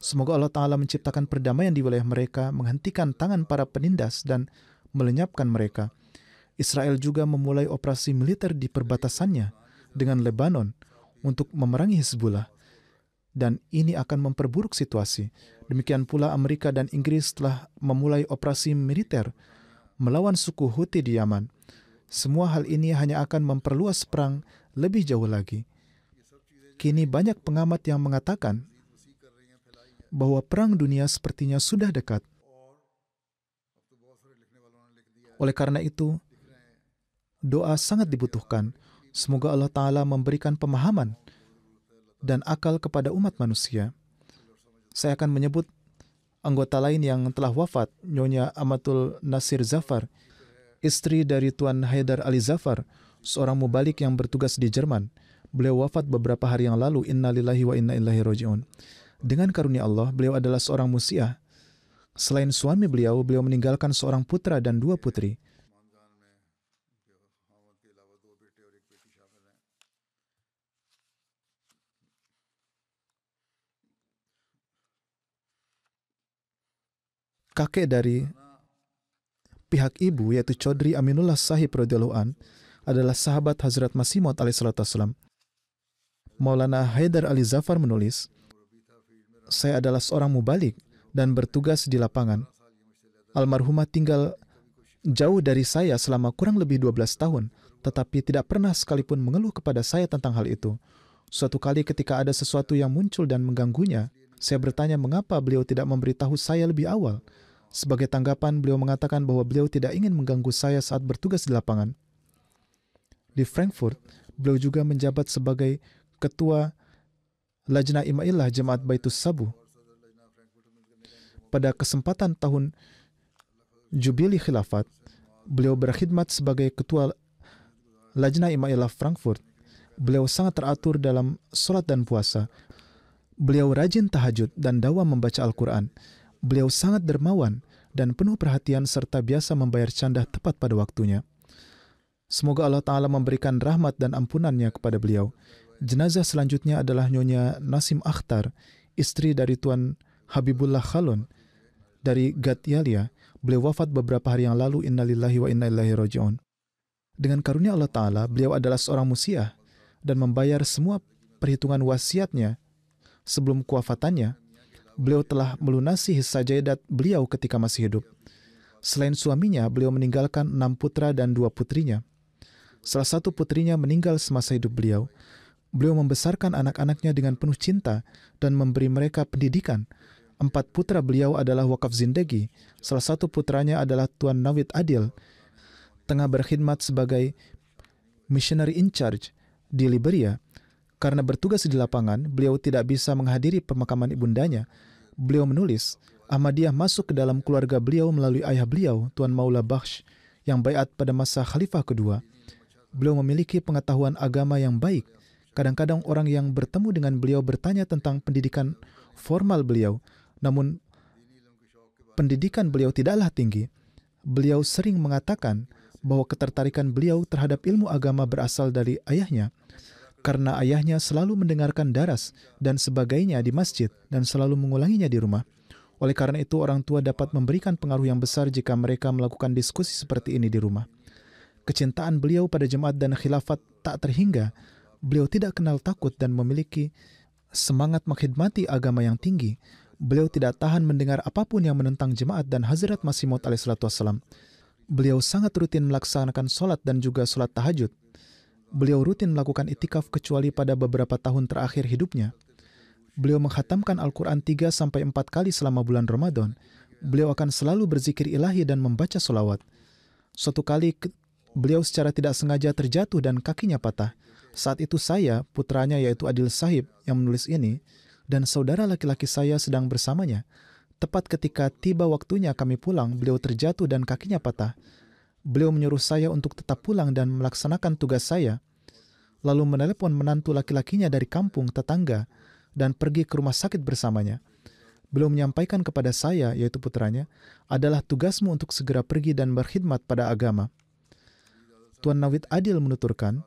Semoga Allah Ta'ala menciptakan perdamaian di wilayah mereka, menghentikan tangan para penindas, dan melenyapkan mereka. Israel juga memulai operasi militer di perbatasannya dengan Lebanon untuk memerangi Hizbullah, dan ini akan memperburuk situasi. Demikian pula Amerika dan Inggris telah memulai operasi militer melawan suku Houthi di Yaman. Semua hal ini hanya akan memperluas perang lebih jauh lagi. Kini banyak pengamat yang mengatakan bahwa perang dunia sepertinya sudah dekat. Oleh karena itu, doa sangat dibutuhkan. Semoga Allah Ta'ala memberikan pemahaman dan akal kepada umat manusia. Saya akan menyebut anggota lain yang telah wafat, Nyonya Amatul Nasir Zafar, istri dari Tuan Haidar Ali Zafar, seorang mubalik yang bertugas di Jerman. Beliau wafat beberapa hari yang lalu. Inna lillahi wa inna ilaihi raji'un. Dengan karunia Allah, beliau adalah seorang musiah. Selain suami beliau meninggalkan seorang putra dan 2 putri. Kakek dari pihak ibu, yaitu Chaudhry Aminullah Sahib radhiyallahu an, adalah sahabat Hazrat Masih Maud alaihi salatu wassalam. Maulana Haidar Ali Zafar menulis, "Saya adalah seorang mubalik dan bertugas di lapangan. Almarhumah tinggal jauh dari saya selama kurang lebih 12 tahun, tetapi tidak pernah sekalipun mengeluh kepada saya tentang hal itu. Suatu kali ketika ada sesuatu yang muncul dan mengganggunya, saya bertanya mengapa beliau tidak memberitahu saya lebih awal. Sebagai tanggapan, beliau mengatakan bahwa beliau tidak ingin mengganggu saya saat bertugas di lapangan." Di Frankfurt, beliau juga menjabat sebagai ketua Lajnah Imailah Jemaat Baitus Sabuh. Pada kesempatan tahun Jubili Khilafat, beliau berkhidmat sebagai ketua Lajnah Imailah Frankfurt. Beliau sangat teratur dalam sholat dan puasa. Beliau rajin tahajud dan dawam membaca Al-Quran. Beliau sangat dermawan dan penuh perhatian serta biasa membayar canda tepat pada waktunya. Semoga Allah Ta'ala memberikan rahmat dan ampunannya kepada beliau. Jenazah selanjutnya adalah Nyonya Nasim Akhtar, istri dari Tuan Habibullah Khalon dari Gatyalia. Beliau wafat beberapa hari yang lalu. Innalillahi wa inna ilaihi raji'un. Dengan karunia Allah Ta'ala, beliau adalah seorang musiah dan membayar semua perhitungan wasiatnya sebelum kewafatannya. Beliau telah melunasi hissa jaidat beliau ketika masih hidup. Selain suaminya, beliau meninggalkan 6 putra dan 2 putrinya. Salah satu putrinya meninggal semasa hidup beliau. Beliau membesarkan anak-anaknya dengan penuh cinta dan memberi mereka pendidikan. 4 putra beliau adalah wakaf zindagi. Salah satu putranya adalah Tuan Nawid Adil, tengah berkhidmat sebagai missionary in charge di Liberia. Karena bertugas di lapangan, beliau tidak bisa menghadiri pemakaman ibundanya. Beliau menulis, Ahmadiyah masuk ke dalam keluarga beliau melalui ayah beliau, Tuan Maula Bakhsh, yang baiat pada masa Khalifah kedua. Beliau memiliki pengetahuan agama yang baik. Kadang-kadang orang yang bertemu dengan beliau bertanya tentang pendidikan formal beliau, namun pendidikan beliau tidaklah tinggi. Beliau sering mengatakan bahwa ketertarikan beliau terhadap ilmu agama berasal dari ayahnya, karena ayahnya selalu mendengarkan daras dan sebagainya di masjid dan selalu mengulanginya di rumah. Oleh karena itu, orang tua dapat memberikan pengaruh yang besar jika mereka melakukan diskusi seperti ini di rumah. Kecintaan beliau pada jemaat dan khilafat tak terhingga. Beliau tidak kenal takut dan memiliki semangat mengkhidmati agama yang tinggi. Beliau tidak tahan mendengar apapun yang menentang jemaat dan Hazrat Masih Maud alaihi salatu wassalam. Beliau sangat rutin melaksanakan sholat dan juga sholat tahajud. Beliau rutin melakukan itikaf kecuali pada beberapa tahun terakhir hidupnya. Beliau menghatamkan Al-Quran 3-4 kali selama bulan Ramadan. Beliau akan selalu berzikir ilahi dan membaca solawat. Suatu kali beliau secara tidak sengaja terjatuh dan kakinya patah. Saat itu saya, putranya yaitu Adil Sahib yang menulis ini, dan saudara laki-laki saya sedang bersamanya. Tepat ketika tiba waktunya kami pulang, beliau terjatuh dan kakinya patah. Beliau menyuruh saya untuk tetap pulang dan melaksanakan tugas saya, lalu menelepon menantu laki-lakinya dari kampung tetangga dan pergi ke rumah sakit bersamanya. Beliau menyampaikan kepada saya, yaitu putranya, adalah tugasmu untuk segera pergi dan berkhidmat pada agama. Tuan Nawid Adil menuturkan,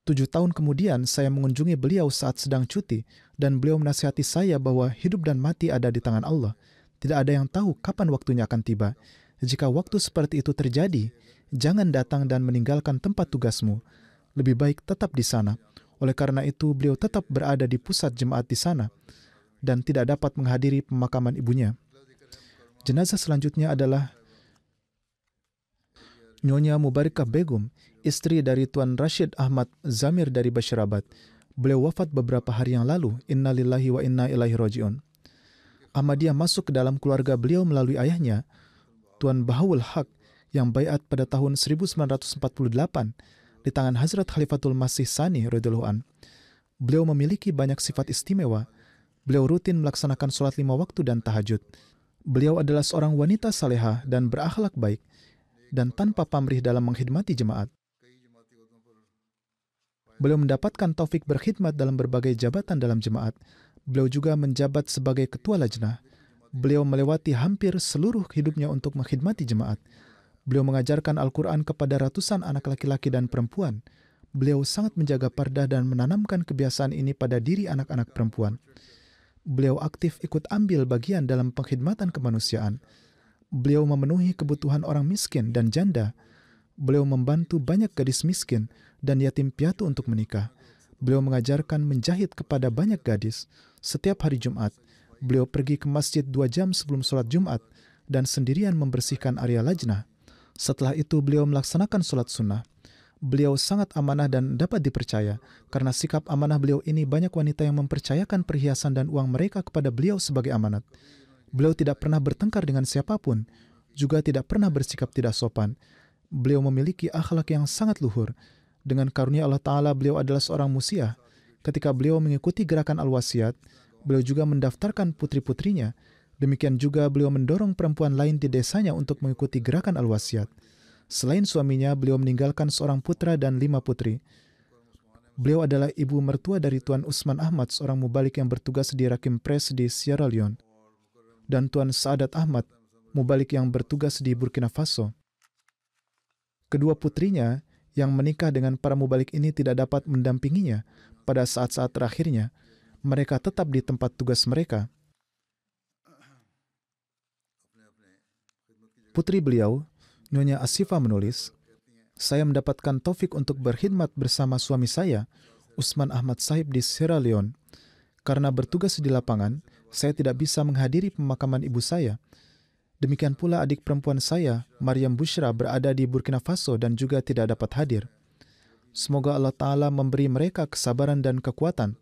7 tahun kemudian saya mengunjungi beliau saat sedang cuti dan beliau menasihati saya bahwa hidup dan mati ada di tangan Allah. Tidak ada yang tahu kapan waktunya akan tiba. Jika waktu seperti itu terjadi, jangan datang dan meninggalkan tempat tugasmu. Lebih baik tetap di sana. Oleh karena itu, beliau tetap berada di pusat jemaat di sana dan tidak dapat menghadiri pemakaman ibunya. Jenazah selanjutnya adalah Nyonya Mubarikah Begum, istri dari Tuan Rashid Ahmad Zamir dari Bashirabad. Beliau wafat beberapa hari yang lalu. Inna lillahi wa inna ilaihi raji'un. Ahmadiyah masuk ke dalam keluarga beliau melalui ayahnya, Tuan Bahawul Haq, yang baiat pada tahun 1948 di tangan Hazrat Khalifatul Masih Sani radhiyallahu an. Beliau memiliki banyak sifat istimewa. Beliau rutin melaksanakan sholat 5 waktu dan tahajud. Beliau adalah seorang wanita salehah dan berakhlak baik, dan tanpa pamrih dalam mengkhidmati jemaat. Beliau mendapatkan taufik berkhidmat dalam berbagai jabatan dalam jemaat. Beliau juga menjabat sebagai ketua lajnah. Beliau melewati hampir seluruh hidupnya untuk mengkhidmati jemaat. Beliau mengajarkan Al-Quran kepada ratusan anak laki-laki dan perempuan. Beliau sangat menjaga pardah dan menanamkan kebiasaan ini pada diri anak-anak perempuan. Beliau aktif ikut ambil bagian dalam pengkhidmatan kemanusiaan. Beliau memenuhi kebutuhan orang miskin dan janda. Beliau membantu banyak gadis miskin dan yatim piatu untuk menikah. Beliau mengajarkan menjahit kepada banyak gadis. Setiap hari Jumat, beliau pergi ke masjid 2 jam sebelum sholat Jumat dan sendirian membersihkan area lajnah. Setelah itu, beliau melaksanakan sholat sunnah. Beliau sangat amanah dan dapat dipercaya. Karena sikap amanah beliau ini, banyak wanita yang mempercayakan perhiasan dan uang mereka kepada beliau sebagai amanat. Beliau tidak pernah bertengkar dengan siapapun, juga tidak pernah bersikap tidak sopan. Beliau memiliki akhlak yang sangat luhur. Dengan karunia Allah Ta'ala, beliau adalah seorang musiah. Ketika beliau mengikuti gerakan Al-Wasiat, beliau juga mendaftarkan putri-putrinya. Demikian juga beliau mendorong perempuan lain di desanya untuk mengikuti gerakan Al-Wasiat. Selain suaminya, beliau meninggalkan seorang putra dan 5 putri. Beliau adalah ibu mertua dari Tuan Usman Ahmad, seorang mubalik yang bertugas di Rakim Press di Sierra Leone, dan Tuan Saadat Ahmad, mubalik yang bertugas di Burkina Faso. Kedua putrinya yang menikah dengan para mubalik ini tidak dapat mendampinginya pada saat-saat terakhirnya. Mereka tetap di tempat tugas mereka. Putri beliau, Nyonya Asifa menulis, saya mendapatkan taufik untuk berkhidmat bersama suami saya, Usman Ahmad Sahib di Sierra Leone. Karena bertugas di lapangan, saya tidak bisa menghadiri pemakaman ibu saya. Demikian pula adik perempuan saya, Maryam Bushra, berada di Burkina Faso dan juga tidak dapat hadir. Semoga Allah Ta'ala memberi mereka kesabaran dan kekuatan.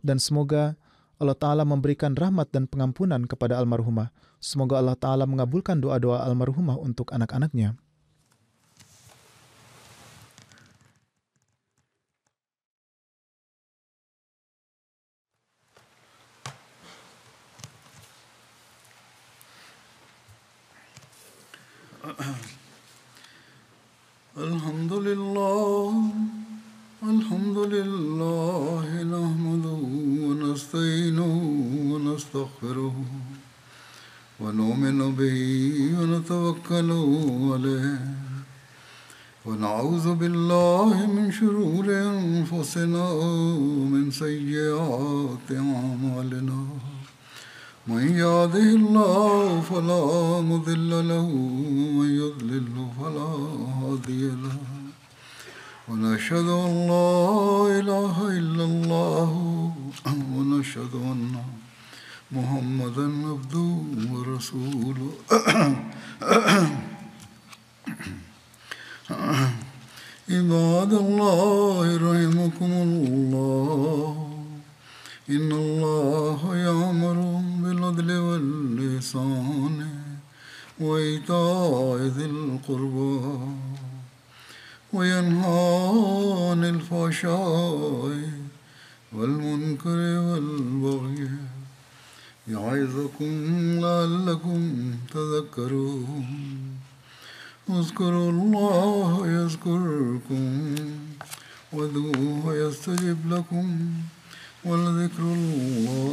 Dan semoga Allah Ta'ala memberikan rahmat dan pengampunan kepada almarhumah. Semoga Allah Ta'ala mengabulkan doa-doa almarhumah untuk anak-anaknya. Alhamdulillah, nahmaduhu wa nasta'inuhu wa nastaghfiruhu wa nu'minu bihi wa natawakkalu alayhi wa na'udzu billahi min shururi anfusina wa min sayyiati a'malina. من يهده الله فلا مضل له ومن يضلل فلا هادي له ونشهد أن لا إله إلا الله ونشهد أن محمدا عبده ورسوله عباد الله رحمكم الله إن الله يأمر بالعدل والإحسان وإيتاء ذي القربى وينهى عن الفحشاء والمنكر والبغي يعظكم لعلكم تذكرون اذكروا الله يذكركم وادعوه يستجب لكم ولذكر الله